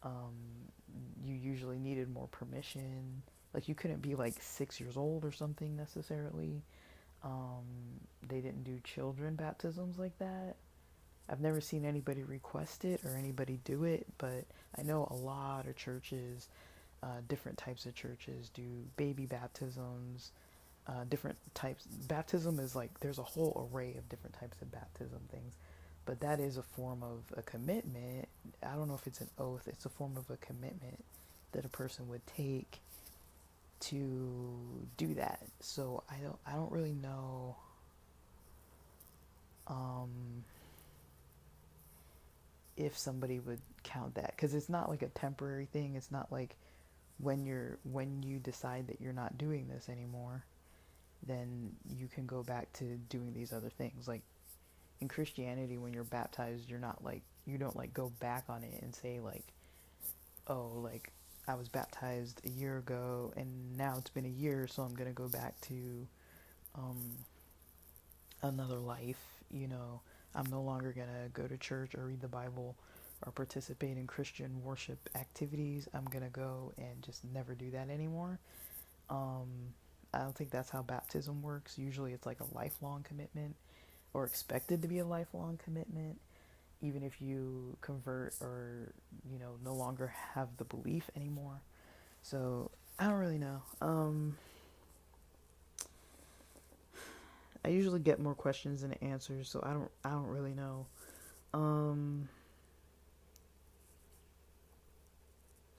S1: You usually needed more permission. Like, you couldn't be like 6 years old or something necessarily. Um, they didn't do children baptisms like that. I've never seen anybody request it or anybody do it, but I know a lot of churches, different types of churches do baby baptisms, different types. Baptism is like, there's a whole array of different types of baptism things, but that is a form of a commitment. I don't know if it's an oath, it's a form of a commitment that a person would take to do that. So I don't really know if somebody would count that, because it's not like a temporary thing. It's not like when you decide that you're not doing this anymore, then you can go back to doing these other things. Like in Christianity, when you're baptized, you're not like, you don't like go back on it and say like, oh, like I was baptized a year ago and now it's been a year, so I'm gonna go back to another life. I'm no longer gonna go to church or read the Bible or participate in Christian worship activities. I'm gonna go and just never do that anymore. I don't think that's how baptism works. Usually it's like a lifelong commitment, or expected to be a lifelong commitment, even if you convert or, no longer have the belief anymore. So I don't really know. I usually get more questions than answers, so I don't really know.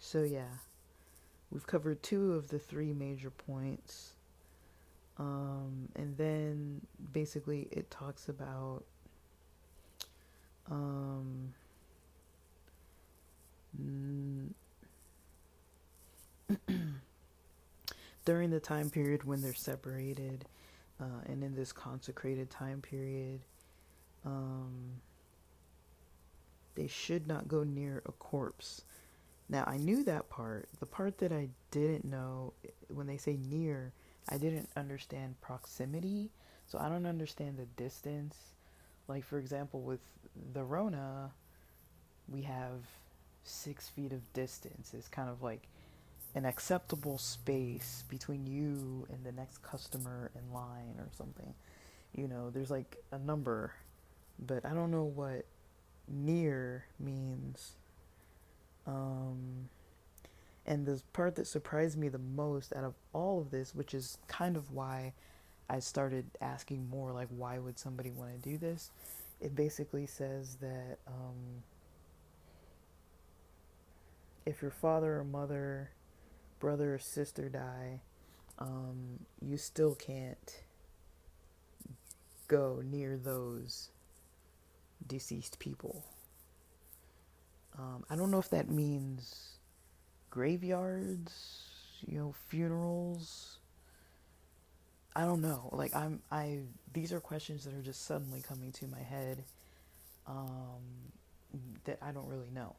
S1: So yeah, we've covered two of the three major points. And then basically it talks about during the time period when they're separated, and in this consecrated time period, they should not go near a corpse. Now, I knew that part. The part that I didn't know, when they say near, I didn't understand proximity. So I don't understand the distance. Like, for example, with the Rona, we have 6 feet of distance. It's kind of like an acceptable space between you and the next customer in line or something. There's like a number, but I don't know what near means. And the part that surprised me the most out of all of this, which is kind of why I started asking more, like, why would somebody want to do this? It basically says that if your father or mother, brother or sister die, you still can't go near those deceased people. I don't know if that means graveyards, funerals. I don't know. Like, these are questions that are just suddenly coming to my head, that I don't really know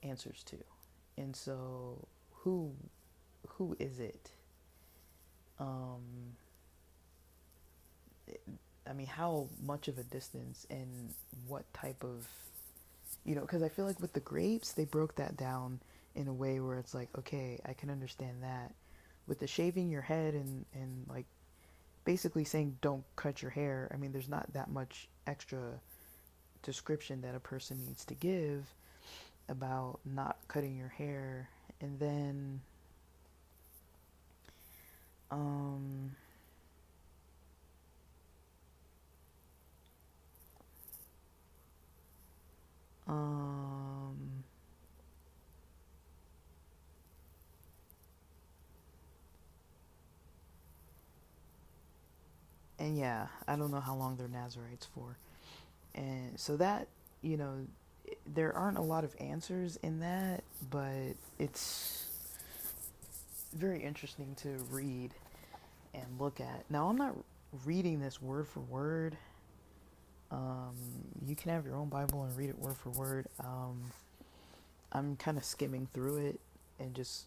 S1: answers to. And so, who is it? I mean, how much of a distance, and what type of, because I feel like with the grapes, they broke that down in a way where it's like, okay, I can understand that. With the shaving your head and like basically saying don't cut your hair, I mean, there's not that much extra description that a person needs to give about not cutting your hair. And then and yeah, I don't know how long they're Nazarites for. And so that, there aren't a lot of answers in that, but it's very interesting to read and look at. Now, I'm not reading this word for word. You can have your own Bible and read it word for word. I'm kind of skimming through it and just,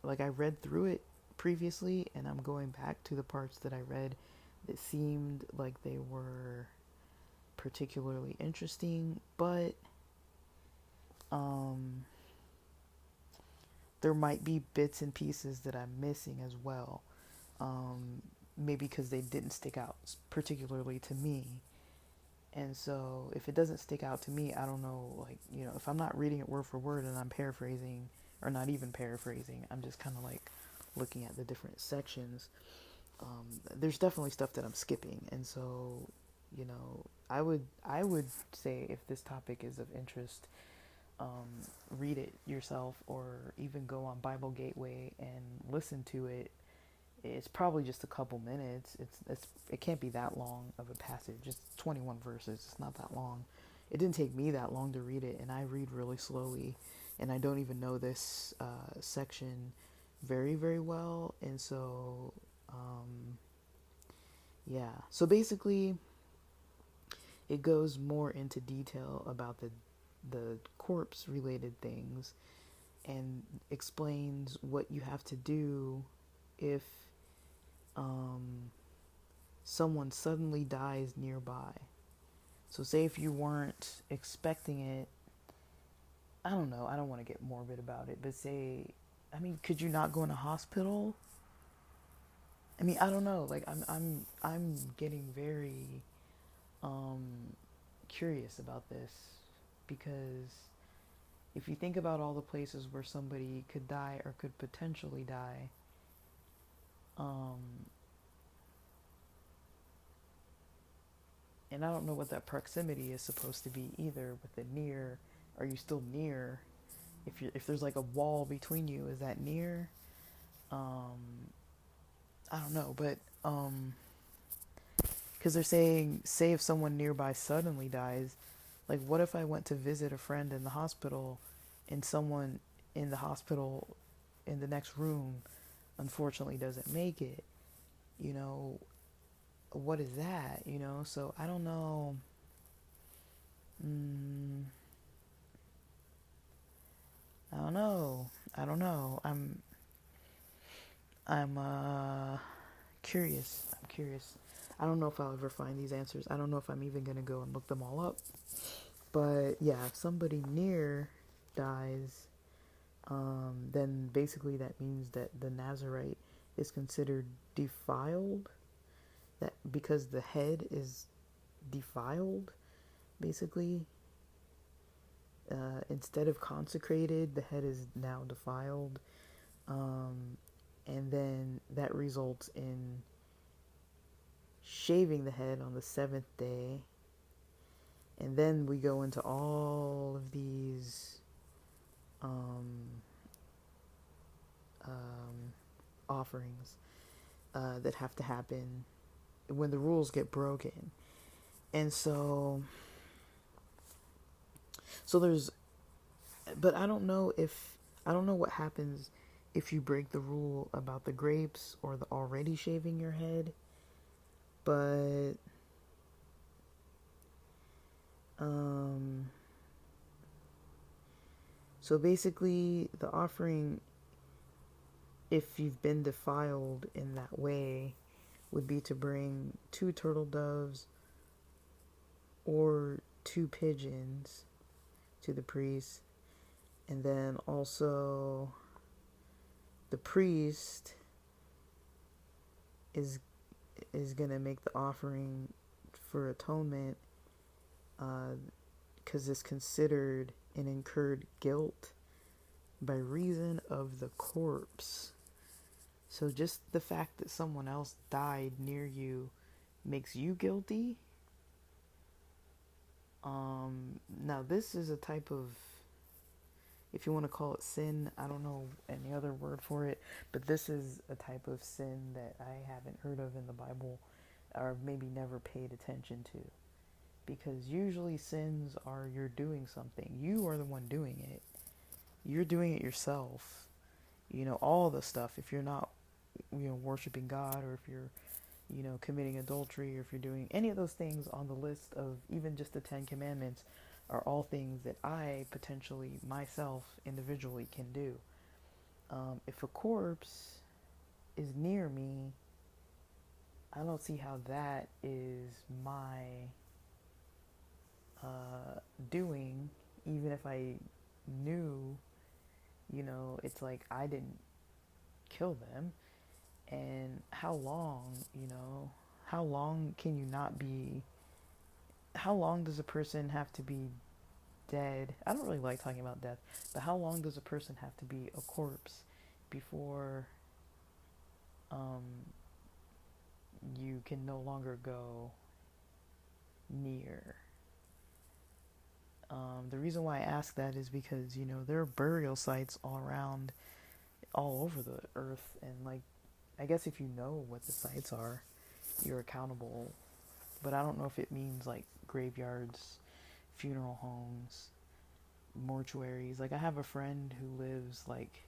S1: like, I read through it previously, and I'm going back to the parts that I read that seemed like they were particularly interesting, but um, there might be bits and pieces that I'm missing as well. Maybe because they didn't stick out particularly to me. And so if it doesn't stick out to me, I don't know, like, if I'm not reading it word for word and I'm paraphrasing, or not even paraphrasing, I'm just kind of like looking at the different sections. There's definitely stuff that I'm skipping. And so, I would say if this topic is of interest, read it yourself or even go on Bible Gateway and listen to it. It's probably just a couple minutes. It can't be that long of a passage. It's 21 verses. It's not that long. It didn't take me that long to read it, and I read really slowly, and I don't even know this section very, very well. And so, yeah. So basically, it goes more into detail about the corpse related things and explains what you have to do if someone suddenly dies nearby. So say if you weren't expecting it, I don't know, I don't want to get morbid about it, but could you not go in a hospital? I don't know, like I'm getting very curious about this, because if you think about all the places where somebody could die or could potentially die, and I don't know what that proximity is supposed to be either with the near. Are you still near? If there's like a wall between you, is that near? I don't know, but because they're saying, say if someone nearby suddenly dies, like what if I went to visit a friend in the hospital and someone in the hospital in the next room unfortunately doesn't make it? What is that? So I don't know. I don't know. I don't know. I'm curious. I'm curious. I don't know if I'll ever find these answers. I don't know if I'm even gonna go and look them all up. But yeah, if somebody near dies, then basically that means that the Nazarite is considered defiled. That because the head is defiled, basically. Instead of consecrated, the head is now defiled. And then that results in shaving the head on the seventh day. And then we go into all of these offerings that have to happen when the rules get broken. And so there's, but I don't know what happens if you break the rule about the grapes or the already shaving your head. But so basically the offering, if you've been defiled in that way, would be to bring 2 turtle doves or 2 pigeons to the priest. And then also the priest is going to make the offering for atonement, because it's considered an incurred guilt by reason of the corpse. So just the fact that someone else died near you makes you guilty. Now this is a type of, if you want to call it sin, I don't know any other word for it, but this is a type of sin that I haven't heard of in the Bible, or maybe never paid attention to. Because usually sins are you're doing something. You are the one doing it. You're doing it yourself. All the stuff. If you're not, worshiping God, or if you're, committing adultery, or if you're doing any of those things on the list of even just the 10 Commandments, are all things that I potentially, myself, individually can do. If a corpse is near me, I don't see how that is my doing, even if I new, it's like I didn't kill them. And how long can you not be, how long does a person have to be dead? I don't really like talking about death, but how long does a person have to be a corpse before um, you can no longer go near? The reason why I ask that is because, there are burial sites all over the earth, and like, I guess if you know what the sites are, you're accountable. But I don't know if it means like graveyards, funeral homes, mortuaries. Like, I have a friend who lives like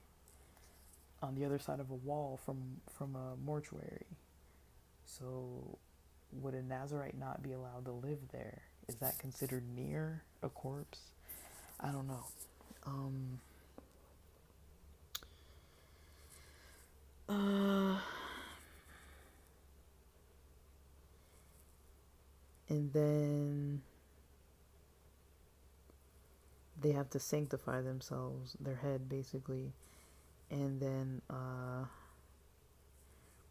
S1: on the other side of a wall from a mortuary. So would a Nazarite not be allowed to live there? Is that considered near a corpse? I don't know. And then they have to sanctify themselves, their head basically, and then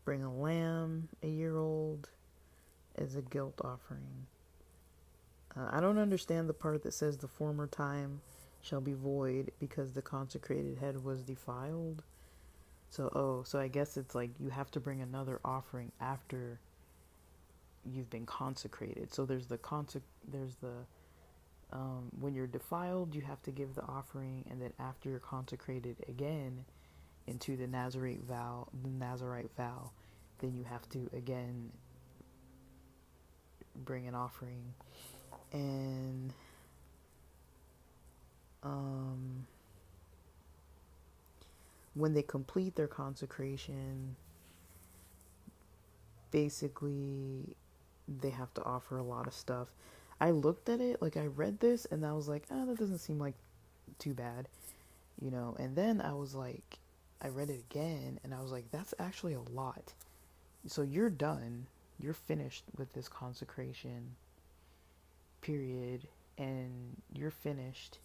S1: bring a lamb, a year old, as a guilt offering. I don't understand the part that says the former time shall be void because the consecrated head was defiled. So I guess it's like you have to bring another offering after you've been consecrated. So there's the when you're defiled, you have to give the offering, and then after you're consecrated again into the Nazarite vow, then you have to again bring an offering. And when they complete their consecration, basically they have to offer a lot of stuff. I looked at it, like I read this and I was like, that doesn't seem like too bad, and then I was like, I read it again and I was like, that's actually a lot. So you're done, you're finished with this consecration period, and you're finished.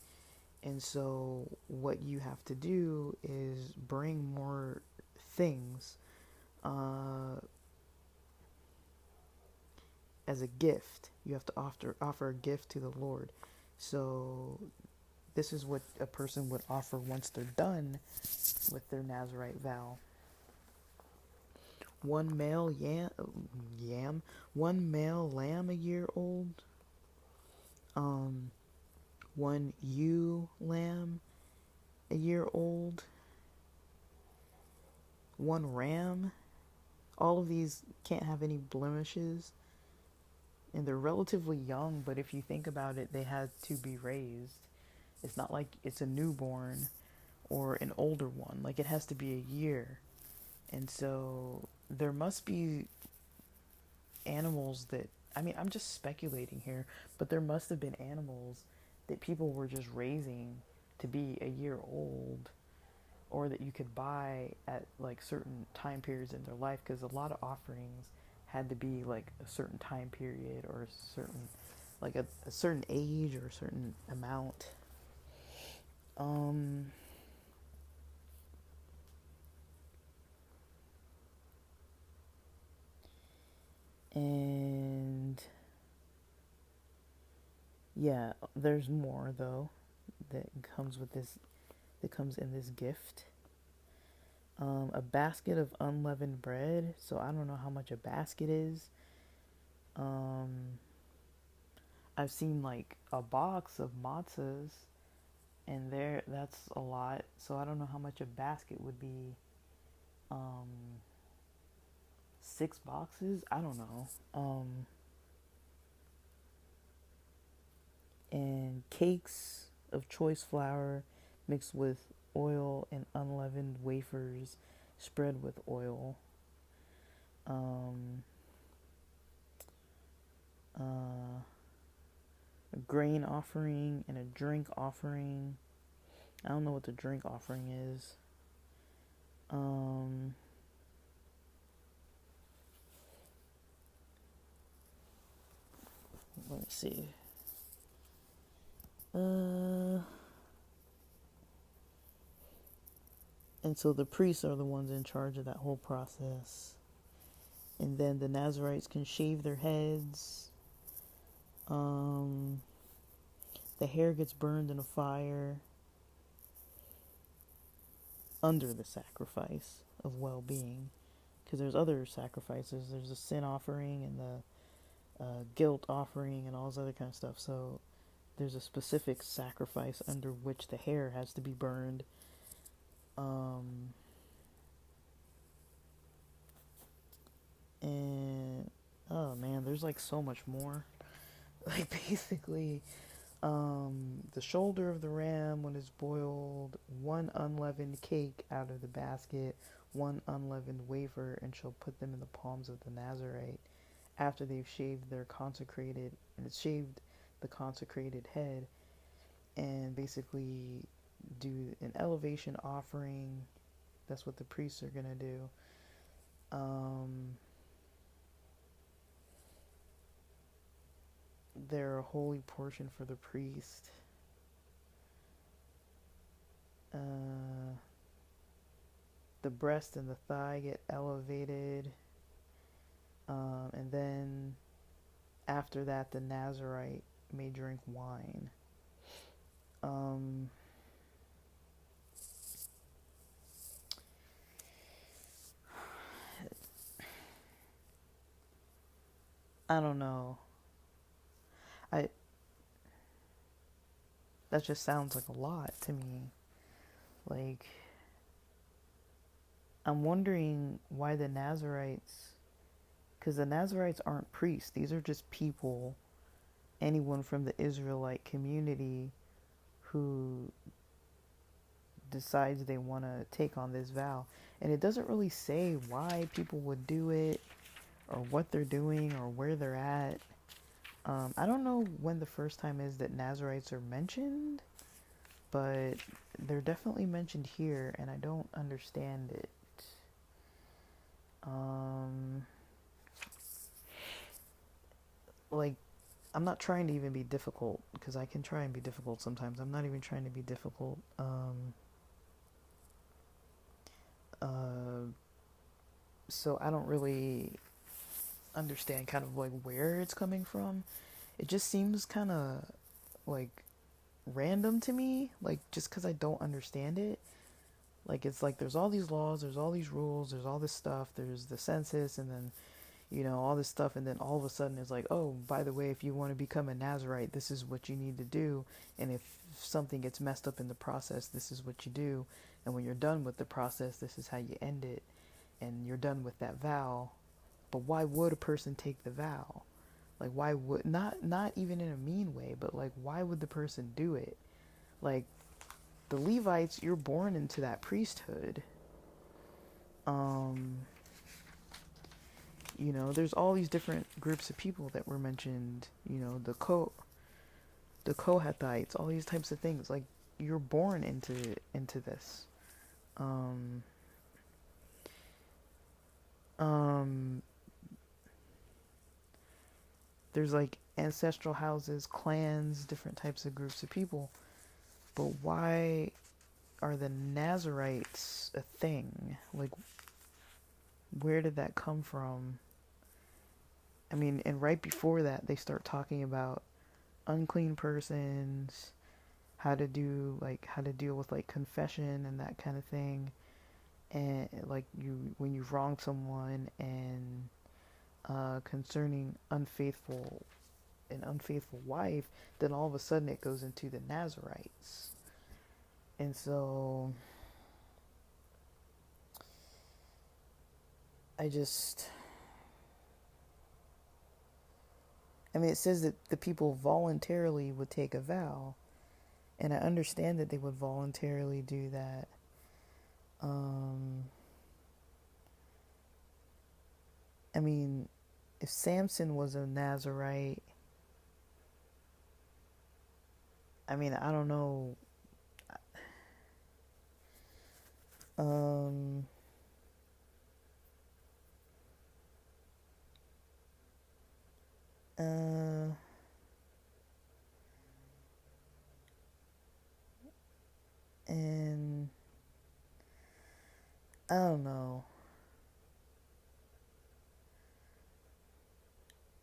S1: And so what you have to do is bring more things as a gift. You have to offer a gift to the Lord. So this is what a person would offer once they're done with their Nazarite vow. One male one male lamb a year old. One ewe lamb a year old. One ram. All of these can't have any blemishes. And they're relatively young, but if you think about it, they had to be raised. It's not like it's a newborn or an older one. Like, it has to be a year. And so there must be animals that, I'm just speculating here, but there must have been animals that people were just raising to be a year old, or that you could buy at like certain time periods in their life, because a lot of offerings had to be like a certain time period, or a certain, like a certain age, or a certain amount. And yeah, there's more though that comes in this gift. A basket of unleavened bread. So I don't know how much a basket is. I've seen like a box of matzahs, and that's a lot. So I don't know how much a basket would be. 6 boxes? I don't know. And cakes of choice flour mixed with oil and unleavened wafers spread with oil. A grain offering and a drink offering. I don't know what the drink offering is. Let me see. And so the priests are the ones in charge of that whole process. And then the Nazarites can shave their heads. The hair gets burned in a fire under the sacrifice of well-being. Because there's other sacrifices. There's a sin offering and the guilt offering and all this other kind of stuff. So there's a specific sacrifice under which the hair has to be burned. And oh man, there's like so much more. Like basically, the shoulder of the ram when it's boiled, one unleavened cake out of the basket, one unleavened wafer, and shall put them in the palms of the Nazarite after they've shaved their consecrated and it's shaved the consecrated head, and basically do an elevation offering. That's what the priests are gonna do. They're a holy portion for the priest. The breast and the thigh get elevated. And then after that, the Nazarite may drink wine. I don't know. That just sounds like a lot to me. Like, I'm wondering why the Nazarites, because the Nazarites aren't priests. These are just people, anyone from the Israelite community who decides they want to take on this vow. And it doesn't really say why people would do it, or what they're doing, or where they're at. I don't know when the first time is that Nazarites are mentioned, but they're definitely mentioned here, and I don't understand it. Like, I'm not trying to even be difficult, because I can try and be difficult sometimes. I'm not even trying to be difficult. So I don't really understand kind of like where it's coming from. It just seems kind of like random to me, like just because I don't understand it. Like it's like there's all these laws, there's all these rules, there's all this stuff, there's the census, and then all this stuff, and then all of a sudden it's like, oh, by the way, if you want to become a Nazarite, this is what you need to do, and if something gets messed up in the process, this is what you do, and when you're done with the process, this is how you end it, and you're done with that vow. But why would a person take the vow? Like, why would, not even in a mean way, but like, why would the person do it? Like, the Levites, you're born into that priesthood. There's all these different groups of people that were mentioned, the Kohathites, all these types of things. Like, you're born into this. There's like ancestral houses, clans, different types of groups of people. But why are the Nazarites a thing? Like, where did that come from? I mean, and right before that, they start talking about unclean persons, how to deal with like confession and that kind of thing, and like when you've wronged someone, and concerning an unfaithful wife, then all of a sudden it goes into the Nazarites. And so it says that the people voluntarily would take a vow, and I understand that they would voluntarily do that. I mean, if Samson was a Nazarite, I mean, I don't know. And I don't know.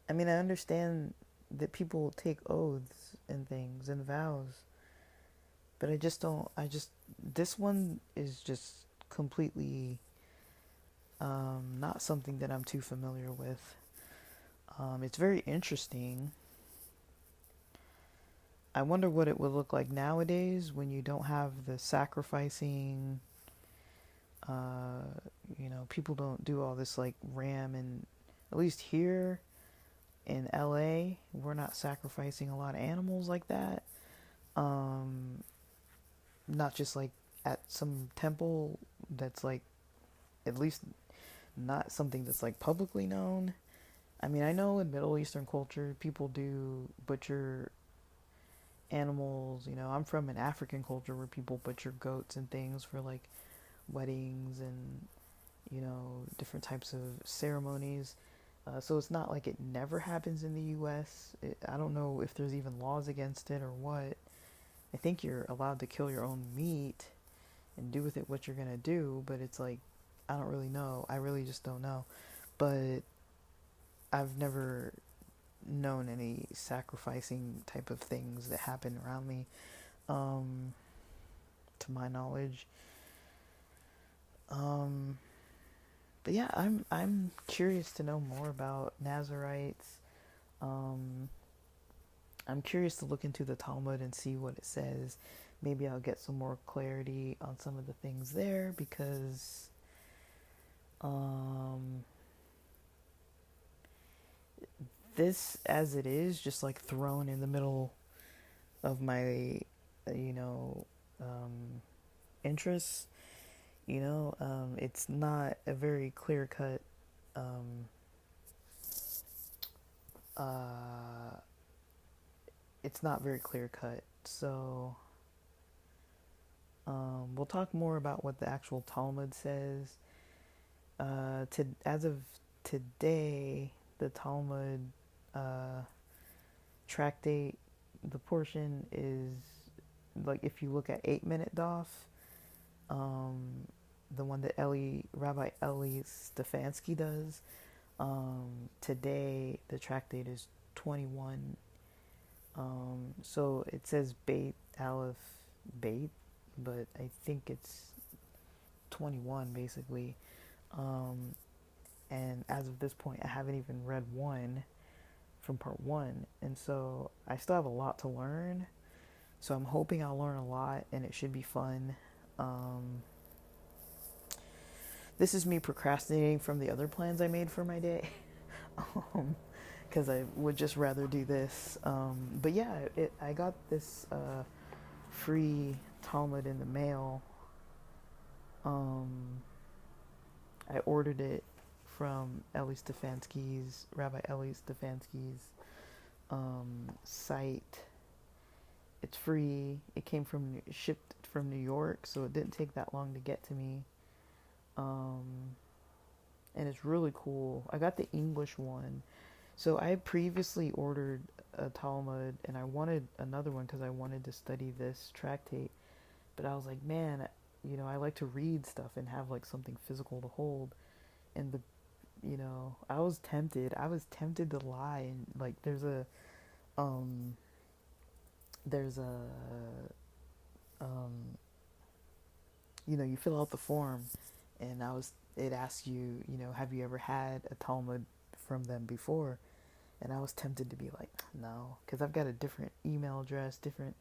S1: I mean, I understand that people take oaths and things and vows, but I just don't. This one is just completely not something that I'm too familiar with. It's very interesting. I wonder what it would look like nowadays when you don't have the sacrificing. Uh, people don't do all this like ram, and at least here in LA, we're not sacrificing a lot of animals like that. Um, Not just like at some temple that's like at least not something that's like publicly known. I mean, I know in Middle Eastern culture, people do butcher animals. I'm from an African culture where people butcher goats and things for like weddings and, different types of ceremonies. So it's not like it never happens in the US. I don't know if there's even laws against it or what. I think you're allowed to kill your own meat and do with it what you're gonna do, but it's like, I don't really know. I really just don't know. But I've never known any sacrificing type of things that happen around me, um, to my knowledge. Um, but yeah, I'm curious to know more about Nazarites. Um, I'm curious to look into the Talmud and see what it says. Maybe I'll get some more clarity on some of the things there because um, this, as it is, just like thrown in the middle of my, you know, um, interests. It's not a very clear cut. Um, uh, it's not very clear cut. So we'll talk more about what the actual Talmud says. As of today, the Talmud uh, tractate, the portion is like if you look at 8 minute Daf, um, the one that Rabbi Eli Stefansky does. Today the tractate is 21. So it says Beit Aleph Beit, but I think it's 21 basically. Um, and as of this point, I haven't even read one from part one, and so I still have a lot to learn. So I'm hoping I'll learn a lot, and it should be fun. This is me procrastinating from the other plans I made for my day, because I would just rather do this. But yeah, I got this free Talmud in the mail. I ordered it from Rabbi Eli Stefansky's site. It's free. It shipped from New York, so it didn't take that long to get to me. And it's really cool. I got the English one. So I previously ordered a Talmud, and I wanted another one because I wanted to study this tractate. But I was like, man, I like to read stuff and have like something physical to hold. And I was tempted. I was tempted to lie, and like um, there's a, um, you fill out the form, and it asks you, have you ever had a Talmud from them before? And I was tempted to be like, no, because I've got a different email address, different,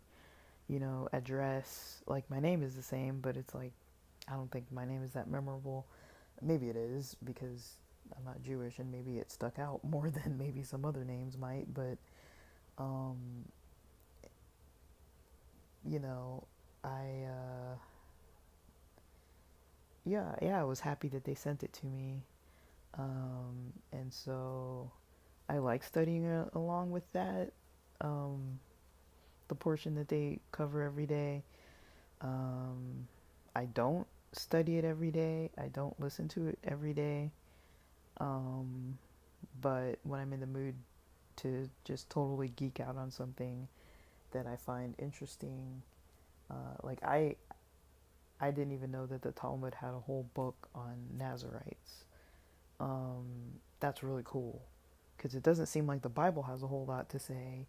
S1: address. Like my name is the same, but it's like, I don't think my name is that memorable. Maybe it is because I'm not Jewish, and maybe it stuck out more than maybe some other names might, but, um, I, yeah, I was happy that they sent it to me. And so I like studying along with that, um, the portion that they cover every day. Um, I don't study it every day. I don't listen to it every day. Um, but when I'm in the mood to just totally geek out on something that I find interesting, like I I didn't even know that the Talmud had a whole book on Nazarites. That's really cool because it doesn't seem like the Bible has a whole lot to say.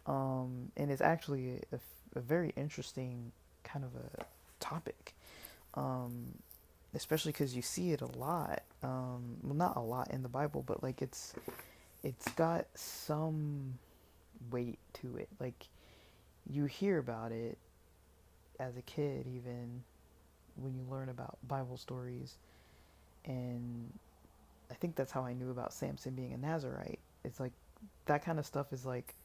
S1: And it's actually a very interesting kind of a topic, especially because you see it a lot. Well, not a lot in the Bible, but like it's got some weight to it. Like you hear about it as a kid, even when you learn about Bible stories, and I think that's how I knew about Samson being a Nazarite. It's like that kind of stuff is like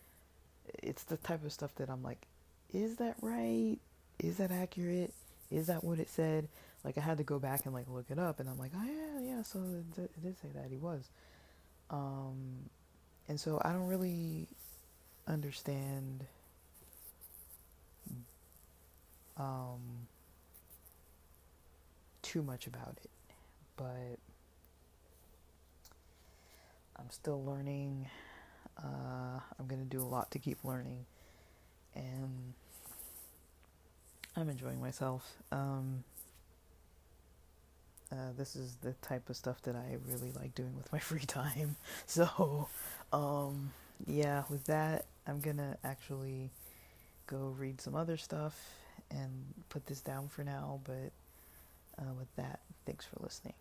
S1: it's the type of stuff that I'm like, is that right? Is that accurate? Is that what it said? Like I had to go back and like look it up, and I'm like, oh yeah, so it did say that he was. And so I don't really understand too much about it, but I'm still learning. I'm gonna do a lot to keep learning, and I'm enjoying myself. This is the type of stuff that I really like doing with my free time. So, yeah, with that, I'm gonna actually go read some other stuff and put this down for now. But with that, thanks for listening.